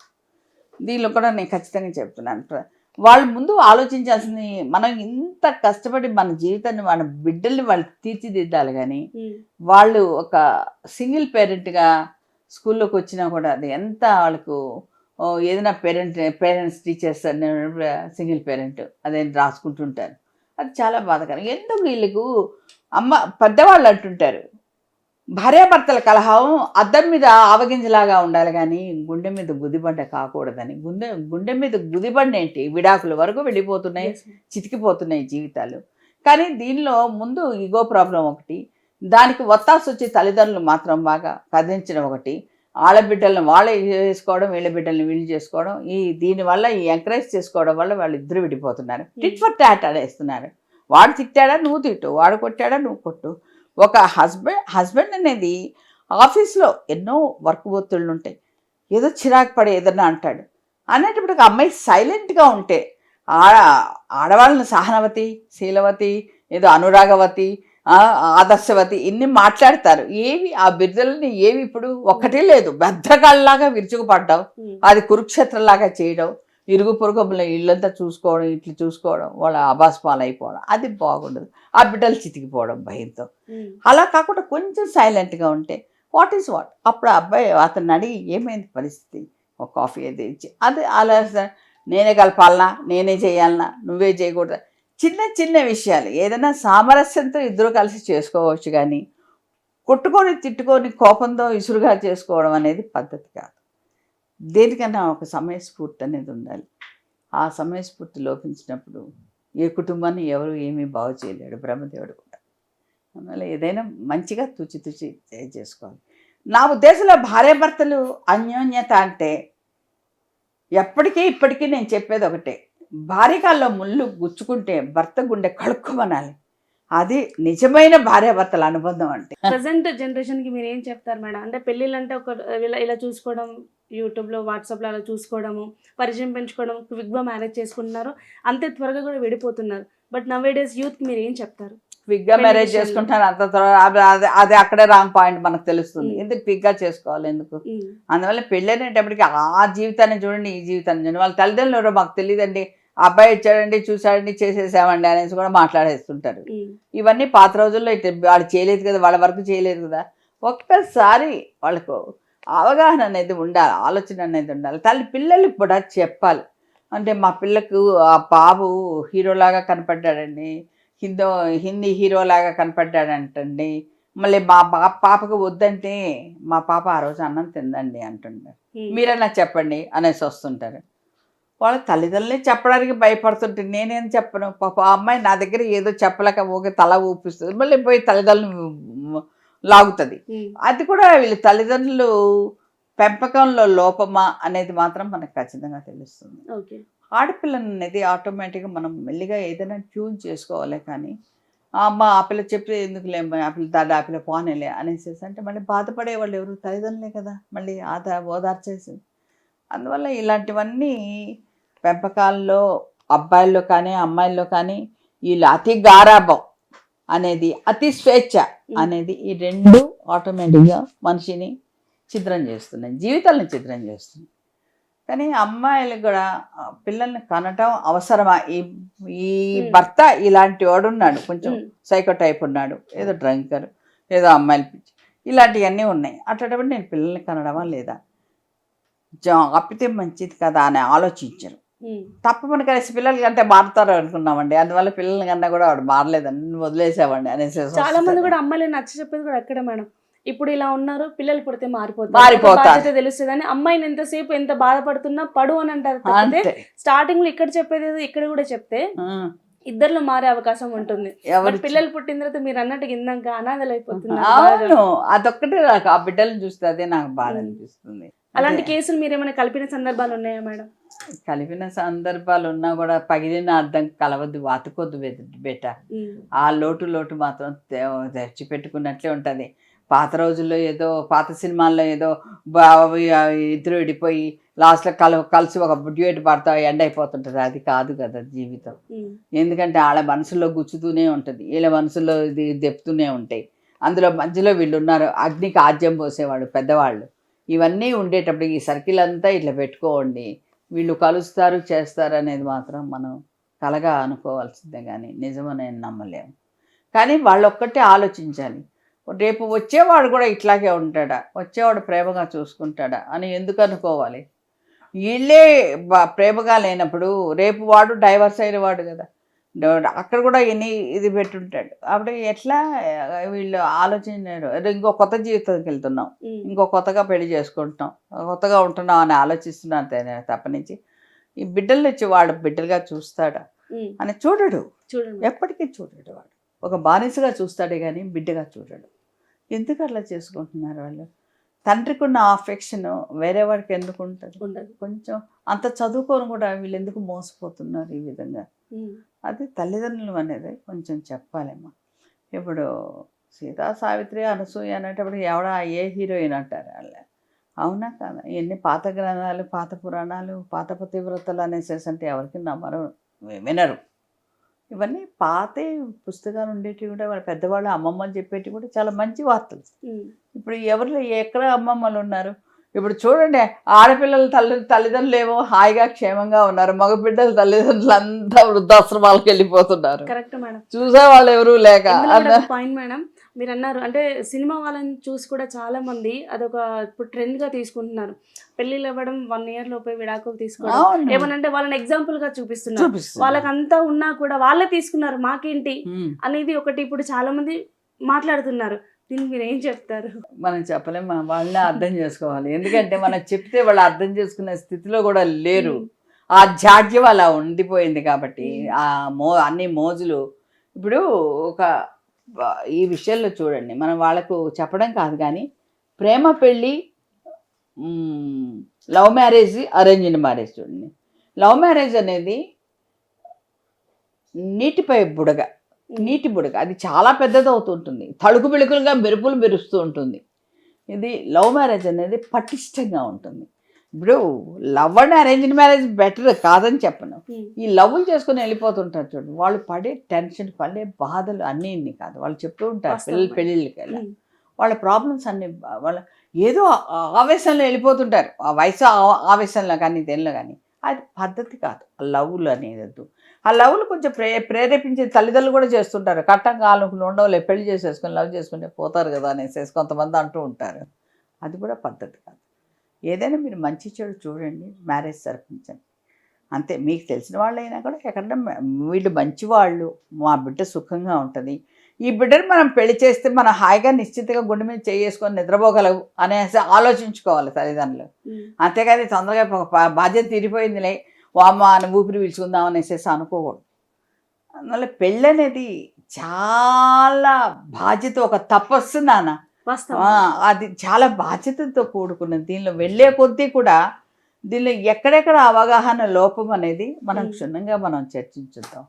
దీనిలో కూడా నేను ఖచ్చితంగా చెప్తున్నాను, వాళ్ళు ముందు ఆలోచించాల్సింది, మనం ఇంత కష్టపడి మన జీవితాన్ని, మన బిడ్డల్ని వాళ్ళు తీర్చిదిద్దాలి. కానీ వాళ్ళు ఒక సింగిల్ పేరెంట్గా స్కూల్లోకి వచ్చినా కూడా అది ఎంత వాళ్ళకు ఏదైనా పేరెంట్స్ టీచర్స్ సింగిల్ పేరెంట్ అదే రాసుకుంటుంటారు. అది చాలా బాధాకరం. ఎందుకు వీళ్ళకు పెద్దవాళ్ళు అంటుంటారు, భార్యాభర్తల కలహం అద్దం మీద ఆవగింజలాగా ఉండాలి కానీ గుండె మీద గుదిబండ కాకూడదని. గుండె మీద గుదిబండ ఏంటి, విడాకుల వరకు వెళ్ళిపోతున్నాయి, చితికిపోతున్నాయి జీవితాలు. కానీ దీనిలో ముందు ఈగో ప్రాబ్లం ఒకటి, దానికి ఒత్తాసు వచ్చి తల్లిదండ్రులు మాత్రం బాగా కదిలించడం ఒకటి, వాళ్ళ బిడ్డలను వాళ్ళే చేసుకోవడం, వీళ్ళ బిడ్డల్ని వీళ్ళు చేసుకోవడం, దీనివల్ల ఈ ఎంకరేజ్ చేసుకోవడం వల్ల వాళ్ళు ఇద్దరు విడిపోతున్నారు. టిట్ ఫర్ టాట్ అనేస్తున్నారు. వాడు తిట్టాడా నువ్వు తిట్టు, వాడు కొట్టాడా నువ్వు కొట్టు. ఒక హస్బెండ్ అనేది ఆఫీస్లో ఎన్నో వర్క్ ఒత్తిళ్ళు ఉంటాయి, ఏదో చిరాకు పడి ఏదన్నా అంటాడు అనేటప్పుడు ఒక అమ్మాయి సైలెంట్గా ఉంటే, ఆడవాళ్ళని సహనవతి, శీలవతి, ఏదో అనురాగవతి, ఆదర్శవతి ఇన్ని మాట్లాడతారు. ఏవి ఆ బిరుదులని ఏవి ఇప్పుడు ఒక్కటే లేదు. బెద్దగాళ్ళలాగా విరుచుకుపడ్డావు, అది కురుక్షేత్రంలాగా చేయడం, ఇరుగు పొరుగుల ఇళ్ళంతా చూసుకోవడం, ఇట్లా చూసుకోవడం, వాళ్ళ అబాస్పాలు అయిపోవడం, అది బాగుండదు. ఆ బిడ్డలు చితికిపోవడం భయంతో. అలా కాకుండా కొంచెం సైలెంట్గా ఉంటే వాట్ ఈస్ వాట్. అప్పుడు ఆ అబ్బాయి అతన్ని అడిగి ఏమైంది పరిస్థితి, ఒక కాఫీ ఏదో ఇచ్చి, అది అలా నేనే కలపాలనా, నేనే చేయాలనా, నువ్వే చేయకూడదు, చిన్న చిన్న విషయాలు ఏదైనా సామరస్యంతో ఇద్దరు కలిసి చేసుకోవచ్చు. కానీ కొట్టుకొని తిట్టుకొని కోపంతో ఇసురుగా చేసుకోవడం అనేది పద్ధతి కాదు. దేనికన్నా ఒక సమయస్ఫూర్తి అనేది ఉండాలి. ఆ సమయస్ఫూర్తి లోపించినప్పుడు ఏ కుటుంబాన్ని ఎవరు ఏమీ బాగు చేయలేడు, బ్రహ్మదేవుడు కూడా. అందువల్ల ఏదైనా మంచిగా తుచి చేసుకోవాలి. నా ఉద్దేశంలో భార్యాభర్తలు అన్యోన్యత అంటే ఎప్పటికీ ఇప్పటికీ నేను చెప్పేది ఒకటే, భార్యకాల్లో ముళ్ళు గుచ్చుకుంటే భర్త గుండె కడుక్కోమనాలి. అది నిజమైన భార్యాభర్తల అనుబంధం అంటే.
ప్రజెంట్ జనరేషన్కి మీరు ఏం చెప్తారు మేడం? అంటే పెళ్ళిళ్ళంటే ఒక ఇలా చూసుకోవడం, యూట్యూబ్లో వాట్సాప్లో అలా చూసుకోవడము, పరిచయం పెంచుకోవడం, క్విక్గా మ్యారేజ్ చేసుకుంటున్నారు, అంతే త్వరగా కూడా విడిపోతున్నారు. బట్ నవ్ డేస్ యూత్కి మీరు ఏం చెప్తారు?
క్విక్గా మ్యారేజ్ చేసుకుంటారు, అంత అది అక్కడే రాంగ్ పాయింట్ మనకు తెలుస్తుంది. ఎందుకు క్విక్గా చేసుకోవాలి, ఎందుకు? అందువల్ల పెళ్ళి అనేటప్పటికి ఆ జీవితాన్ని చూడండి, ఈ జీవితాన్ని చూడండి. వాళ్ళ తల్లిదండ్రులు ఎవరో మాకు తెలియదండి, అబ్బాయి ఇచ్చాడండి, చూశాడండి, చేసేసామండి అనేసి కూడా మాట్లాడేస్తుంటారు. ఇవన్నీ పాత రోజుల్లో ఇట్లా వాళ్ళు చేయలేదు కదా, వాళ్ళ వరకు చేయలేదు కదా. ఒక్కసారి వాళ్ళకు అవగాహన అనేది ఉండాలి, ఆలోచన అనేది ఉండాలి. పిల్లలకు కూడా చెప్పాలి. అంటే మా పిల్లకు ఆ బాబు హీరోలాగా కనపడ్డాడండి, హిందీ హీరోలాగా కనపడ్డాడంటండి, మళ్ళీ మా పాపకు వద్దంటే మా పాప ఆ రోజు అన్నం తిందండి అంటుంటారు, మీరన్నా చెప్పండి అనేసి వస్తుంటారు. వాళ్ళ తల్లిదండ్రులే చెప్పడానికి భయపడుతుంటే నేనేం చెప్పను. పాప ఆ అమ్మాయి నా దగ్గర ఏదో చెప్పలేక ఊగే తల ఊపిస్తుంది, మళ్ళీ పోయి తల్లిదండ్రులు లాగుతుంది. అది కూడా వీళ్ళ తల్లిదండ్రులు పెంపకంలో లోపమా అనేది మాత్రం మనకు ఖచ్చితంగా తెలుస్తుంది. ఆడపిల్లని అనేది ఆటోమేటిక్గా మనం మెల్లిగా ఏదైనా ట్యూన్ చేసుకోవాలి. కానీ అమ్మ ఆ పిల్ల చెప్తే ఎందుకులే, ఆ పిల్ల ఆ పిల్ల పోనేలే అనేసి అంటే మళ్ళీ బాధపడే వాళ్ళు ఎవరు, తల్లిదండ్రులే కదా, మళ్ళీ ఓదార్చేసి. అందువల్ల ఇలాంటివన్నీ పెంపకాల్లో అబ్బాయిల్లో కానీ అమ్మాయిల్లో కానీ వీళ్ళు అతి గారాభం అనేది, అతి స్వేచ్ఛ అనేది, ఈ రెండు ఆటోమేటిక్గా మనిషిని ఛిద్రం చేస్తున్నాయి, జీవితాలను ఛిద్రం చేస్తున్నాయి. కానీ అమ్మాయిలు కూడా పిల్లల్ని కనటం అవసరమా? ఈ భర్త ఇలాంటి వాడు ఉన్నాడు, కొంచెం సైకో టైప్ ఉన్నాడు, ఏదో డ్రంకర్, ఏదో అమ్మాయిలు పిచ్చి, ఇలాంటివన్నీ ఉన్నాయి. అట్లాంటప్పుడు నేను పిల్లల్ని కనడమా లేదా? ఆపితే మంచిది కదా అని ఆలోచించరు. తప్పమని కలిసి పిల్లల కంటే మారుతారు అనుకున్నామండి. అందువల్ల పిల్లల కన్నా కూడా ఆవిడ మారలేదని వదిలేసామండి అనేసి
చాలా మంది కూడా అమ్మాయిలు నచ్చ చెప్పేది కూడా ఎక్కడ మేడం, ఇప్పుడు ఇలా ఉన్నారు, పిల్లలు పుడితే మారిపోతారు,
మారిపోతారు.
బాధ్యత తెలుస్తుంది అని అమ్మాయిని ఎంతసేపు ఎంత బాధపడుతున్నా పడు అని అంటారు తప్పితే
అంతే.
స్టార్టింగ్ లో ఇక్కడ చెప్పేది ఇక్కడ కూడా చెప్తే ఇద్దరిలో మారే అవకాశం ఉంటుంది.
ఎవరు
పిల్లలు పుట్టిన తర్వాత మీరు అన్నట్టు ఇందాక అనాథలు అయిపోతున్నారు.
అవును, అదొక్కటే నాకు ఆ బిడ్డలను చూస్తే అదే నాకు బాధ అనిపిస్తుంది.
అలాంటి కేసులు మీరు ఏమైనా కలిపిన సందర్భాలు ఉన్నాయా మేడం?
కలిపిన సందర్భాలు ఉన్నా కూడా పగిలిన అర్థం కలవద్దు, వాతుకోద్దు బెట్ట. ఆ లోటు మాత్రం తెచ్చిపెట్టుకున్నట్లే ఉంటుంది. పాత రోజుల్లో ఏదో పాత సినిమాల్లో ఏదో ఇద్దరు విడిపోయి లాస్ట్లో కలిసి ఒక డ్యూయట్ పాడతా ఎండ్ అయిపోతుంటుంది. అది కాదు కదా జీవితం. ఎందుకంటే వాళ్ళ మనసులో గుచ్చుతూనే ఉంటుంది, వీళ్ళ మనసులో ఇది దెప్పుతూనే ఉంటాయి. అందులో మధ్యలో వీళ్ళు ఉన్నారు, అగ్నికి ఆజ్యం పోసేవాళ్ళు పెద్దవాళ్ళు. ఇవన్నీ ఉండేటప్పుడు ఈ సర్కిల్ అంతా ఇట్లా పెట్టుకోండి, వీళ్ళు కలుస్తారు చేస్తారు అనేది మాత్రం మనం కలగా అనుకోవాల్సిందే, కానీ నిజమని నమ్మలేము. కానీ వాళ్ళు ఒక్కటే ఆలోచించాలి, రేపు వచ్చేవాడు కూడా ఇట్లాగే ఉంటాడా, వచ్చేవాడు ప్రేమగా చూసుకుంటాడా అని ఎందుకు అనుకోవాలి. వీళ్ళే ప్రేమగా లేనప్పుడు రేపు వాడు డైవర్స్ అయిన వాడు కదా, అక్కడ కూడా ఇది పెట్టుంటాడు. అప్పుడు ఎట్లా వీళ్ళు ఆలోచించారు, ఇంకో కొత్త జీవితానికి వెళ్తున్నాం, ఇంకో కొత్తగా పెళ్లి చేసుకుంటున్నాం, కొత్తగా ఉంటున్నాం అని ఆలోచిస్తున్నాను తప్పనించి ఈ బిడ్డలు వచ్చి వాడు బిడ్డలుగా చూస్తాడా అని చూడడు. ఎప్పటికీ చూడడు. వాడు ఒక బానిసగా చూస్తాడే కానీ బిడ్డగా చూడడు. ఎందుకు అట్లా చేసుకుంటున్నారు వాళ్ళు? తండ్రికి ఉన్న అఫెక్షన్ వేరే వాడికి ఎందుకు ఉంటుంది? కొంచెం అంత చదువుకొని కూడా వీళ్ళు ఎందుకు మోసపోతున్నారు ఈ విధంగా? అది తల్లిదండ్రులు అనేది కొంచెం చెప్పాలేమో. ఇప్పుడు సీతా సావిత్రి అనసూయ అనేటప్పుడు ఎవడ ఏ హీరోయిన్ అంటారు వాళ్ళ? అవునా కదా? ఇవన్నీ పాత గ్రంథాలు, పాత పురాణాలు, పాత పతివ్రతలు అనేసేసి అంటే ఎవరికి నమ్మరు, వినరు. ఇవన్నీ పాతే పుస్తకాలు ఉండేటివి కూడా వాళ్ళ పెద్దవాళ్ళు అమ్మమ్మలు చెప్పేటివి కూడా చాలా మంచి వార్తలు. ఇప్పుడు ఎవరిలో ఎక్కడ అమ్మమ్మలు ఉన్నారు? ఇప్పుడు చూడండి, ఆడపిల్లల తల్లిదండ్రులు ఏమో హాయిగా క్షేమంగా ఉన్నారు, మగబిడ్డల తల్లిదండ్రులు అంతా వృద్ధాశ్రమాలకు వెళ్ళిపోతున్నారు.
Correct madam.
చూసే వాళ్ళు ఎవరు లేక.
పాయింట్ మేడం మీరు అన్నారు, అంటే సినిమా వాళ్ళని చూసి కూడా చాలా మంది అదొక ఇప్పుడు ట్రెండ్ గా తీసుకుంటున్నారు. పెళ్లిళ్ళు ఇవ్వడం 1 year లోపే విడాకులు తీసుకోవడం, ఏమనంటే వాళ్ళని ఎగ్జాంపుల్ గా చూపిస్తున్నారు. వాళ్ళకంతా ఉన్నా కూడా వాళ్ళే తీసుకున్నారు మాకేంటి అనేది ఒకటి ఇప్పుడు చాలా మంది మాట్లాడుతున్నారు. దీనికి మీరు ఏం చెప్తారు? మనం
చెప్పలేము, వాళ్ళని అర్థం చేసుకోవాలి. ఎందుకంటే మనం చెప్తే వాళ్ళు అర్థం చేసుకునే స్థితిలో కూడా లేరు. ఆ జాడ్యం అలా ఉండిపోయింది కాబట్టి అన్ని మోజులు. ఇప్పుడు ఈ విషయంలో చూడండి, మనం వాళ్ళకు చెప్పడం కాదు కానీ ప్రేమ పెళ్ళి, లవ్ మ్యారేజ్, అరేంజ్డ్ మ్యారేజ్ చూడండి. లవ్ మ్యారేజ్ అనేది నీటిపై బుడగ, నీటి బుడగ, అది చాలా పెద్దది అవుతుంటుంది, తడుకు బిడుకులుగా మెరుపులు మెరుస్తూ ఉంటుంది. ఇది లవ్ మ్యారేజ్ అనేది పటిష్టంగా ఉంటుంది. ఇప్పుడు love and arranged marriage better కాదని చెప్పను. ఈ లవ్లు చేసుకుని వెళ్ళిపోతుంటారు చూడండి, వాళ్ళు పడే టెన్షన్, పడే బాధలు అన్నీ ఇన్ని కాదు. వాళ్ళు చెప్తూ ఉంటారు పెళ్ళిళ్ళకి వెళ్ళి వాళ్ళ ప్రాబ్లమ్స్ అన్ని, వాళ్ళ ఏదో ఆవేశంలో వెళ్ళిపోతుంటారు, ఆ వయసు ఆవేశంలో కానీ దేనిలో కానీ. అది పద్ధతి కాదు. లవ్లు అనేది వద్దు. ఆ లవ్లు కొంచెం ప్రేరేపించే తల్లిదండ్రులు కూడా చేస్తుంటారు. కట్టం కానుకలు ఉండవులే, పెళ్లి చేసేసుకొని లవ్ చేసుకుంటే పోతారు కదా అనేసి కొంతమంది అంటూ ఉంటారు. అది కూడా పద్ధతి కాదు. ఏదైనా మీరు మంచి చెడు చూడండి, మ్యారేజ్ జరిపించండి అంతే. మీకు తెలిసిన వాళ్ళైనా కూడా ఎక్కడన్నా వీళ్ళు మంచివాళ్ళు, మా బిడ్డ సుఖంగా ఉంటుంది, ఈ బిడ్డను మనం పెళ్లి చేస్తే మనం హాయిగా నిశ్చితంగా గుండె మీద చేసుకొని నిద్రపోగలవు అనేసి ఆలోచించుకోవాలి తల్లిదండ్రులు. అంతేకాని తొందరగా బాధ్యత తీరిపోయిందిలే వామ్మ అని ఊపిరి పీల్చుకుందాం అనేసి అనుకోకూడదు. అందువల్ల పెళ్ళి అనేది చాలా బాధ్యత, ఒక తపస్సు నాన్న. అది చాలా బాధ్యతతో కూడుకున్నది. దీనిలో వెళ్ళే కొద్దీ కూడా దీనిలో ఎక్కడెక్కడ అవగాహన లోపం అనేది మనం క్షుణ్ణంగా మనం చర్చించుద్దాం.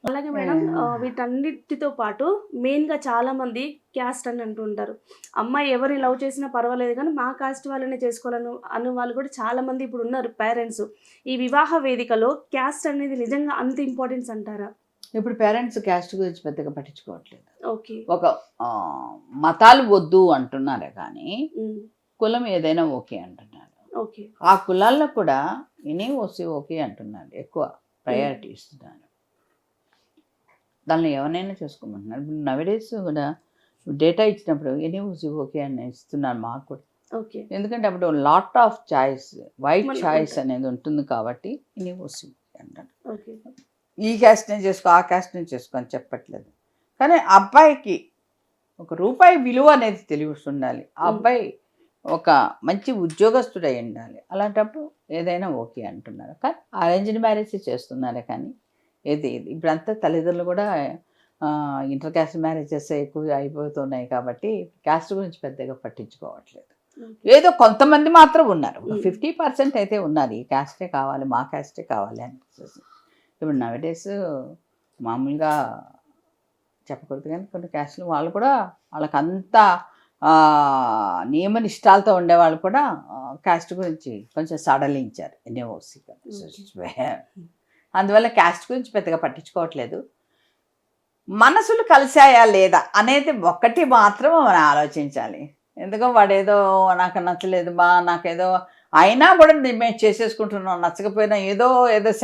అలాగే మేడం, వీటన్నిటితో పాటు మెయిన్గా చాలా మంది క్యాస్ట్ అని అంటూ ఉంటారు. అమ్మాయి ఎవరిని లవ్ చేసినా పర్వాలేదు కానీ మా కాస్ట్ వాళ్ళనే చేసుకోవాలను అనే వాళ్ళు కూడా చాలా మంది ఇప్పుడు ఉన్నారు పేరెంట్స్. ఈ వివాహ వేదికలో క్యాస్ట్ అనేది నిజంగా అంత ఇంపార్టెన్స్ అంటారా?
ఇప్పుడు పేరెంట్స్ క్యాస్ట్ గురించి పెద్దగా పట్టించుకోవట్లేదు.
ఓకే,
ఒక మతాలు వద్దు అంటున్నారే కానీ కులం ఏదైనా ఓకే అంటున్నారు.
ఓకే,
ఆ కులాల్లో కూడా ఇనే ఓకే అంటున్నారు, ఎక్కువ ప్రయారిటీ ఇస్తున్నారు. దానిలో ఎవరైనా చేసుకోమంటున్నారు. ఇప్పుడు నవడేస్ కూడా డేటా ఇచ్చినప్పుడు ఎనీ ఓకే అని ఇస్తున్నారు మాకు కూడా.
ఓకే.
ఎందుకంటే అప్పుడు లాట్ ఆఫ్ చాయిస్, వైట్
మనకు
చాయిస్
ఉంటాయి.
అనేది ఉంటుంది కాబట్టి నీవు అంటాడు.
ఓకే.
ఈ క్యాస్ట్ నేను చేసుకో, ఆ క్యాస్ట్ నేను చేసుకో అని చెప్పట్లేదు. కానీ అబ్బాయికి ఒక రూపాయి విలువ అనేది తెలిసి ఉండాలి. ఆ అబ్బాయి ఒక మంచి ఉద్యోగస్తుడై ఉండాలి. అలాంటప్పుడు ఏదైనా ఓకే అంటున్నారు. కానీ అరేంజ్డ్ మ్యారేజ్ చేస్తున్నారు కానీ ఏది ఇప్పుడంతా తల్లిదండ్రులు కూడా ఇంటర్ క్యాస్ట్ మ్యారేజెస్ ఎక్కువ అయిపోతున్నాయి కాబట్టి క్యాస్ట్ గురించి పెద్దగా పట్టించుకోవట్లేదు. ఏదో కొంతమంది మాత్రం ఉన్నారు, 50% అయితే ఉన్నారు ఈ క్యాస్టే కావాలి, మా క్యాస్టే కావాలి అని. ఇప్పుడు నవడేస్ మామూలుగా చెప్పకూడదు కానీ కొన్ని క్యాస్ట్లు వాళ్ళు కూడా వాళ్ళకంతా నియమ నిష్టాలతో ఉండేవాళ్ళు కూడా క్యాస్ట్ గురించి కొంచెం సడలించారు ఎన్ఓసి. అందువల్ల క్యాస్ట్ గురించి పెద్దగా పట్టించుకోవట్లేదు. మనసులు కలిసాయా లేదా అనేది ఒక్కటి మాత్రం మనం ఆలోచించాలి. ఎందుకో వాడేదో నాకు నచ్చలేదు బా, నాకేదో అయినా కూడా మేము చేసేసుకుంటున్నాం, నచ్చకపోయినా ఏదో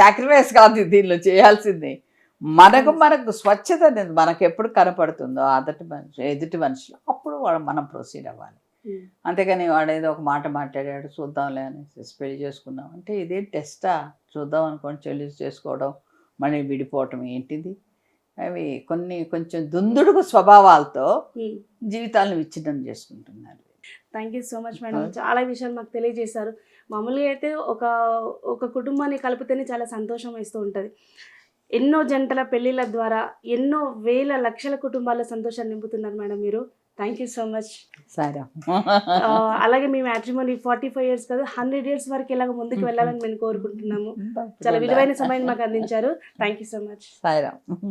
సాక్రిఫైస్ కాదు దీనిలో చేయాల్సింది. మనకు స్వచ్ఛత అనేది మనకు ఎప్పుడు కనపడుతుందో ఎదుటి మనిషిలో అప్పుడు మనం ప్రొసీడ్ అవ్వాలి. అంతేగాని వాడేదో ఒక మాట మాట్లాడాడు చూద్దాంలే అనేసి పెళ్లి చేసుకున్నాం అంటే ఇదే టెస్టా? చూద్దాం అనుకోండి చెల్లి చేసుకోవడం మళ్ళీ విడిపోవటం ఏంటిది? అవి కొంచెం దుందుడుకు స్వభావాలతో జీవితాలను విచ్ఛిన్నం చేసుకుంటున్నారు.
Thank you so much madam, చాలా విషయాలు మాకు తెలియజేశారు. మామూలుగా అయితే ఒక కుటుంబాన్ని కలిపితేనే చాలా సంతోషం వేస్తూ ఉంటుంది. ఎన్నో జంటల పెళ్ళిళ్ళ ద్వారా ఎన్నో వేల లక్షల కుటుంబాల సంతోషాన్ని నింపుతున్నారు మేడం మీరు. Thank you so much.
సరే,
అలాగే మీ మ్యాట్రిమోనీ 45 years కాదు 100 years వరకు ఇలాగ ముందుకు వెళ్ళాలని మేము కోరుకుంటున్నాము. చాలా విలువైన సమయాన్ని మాకు అందించారు. Thank you so much.
సరే.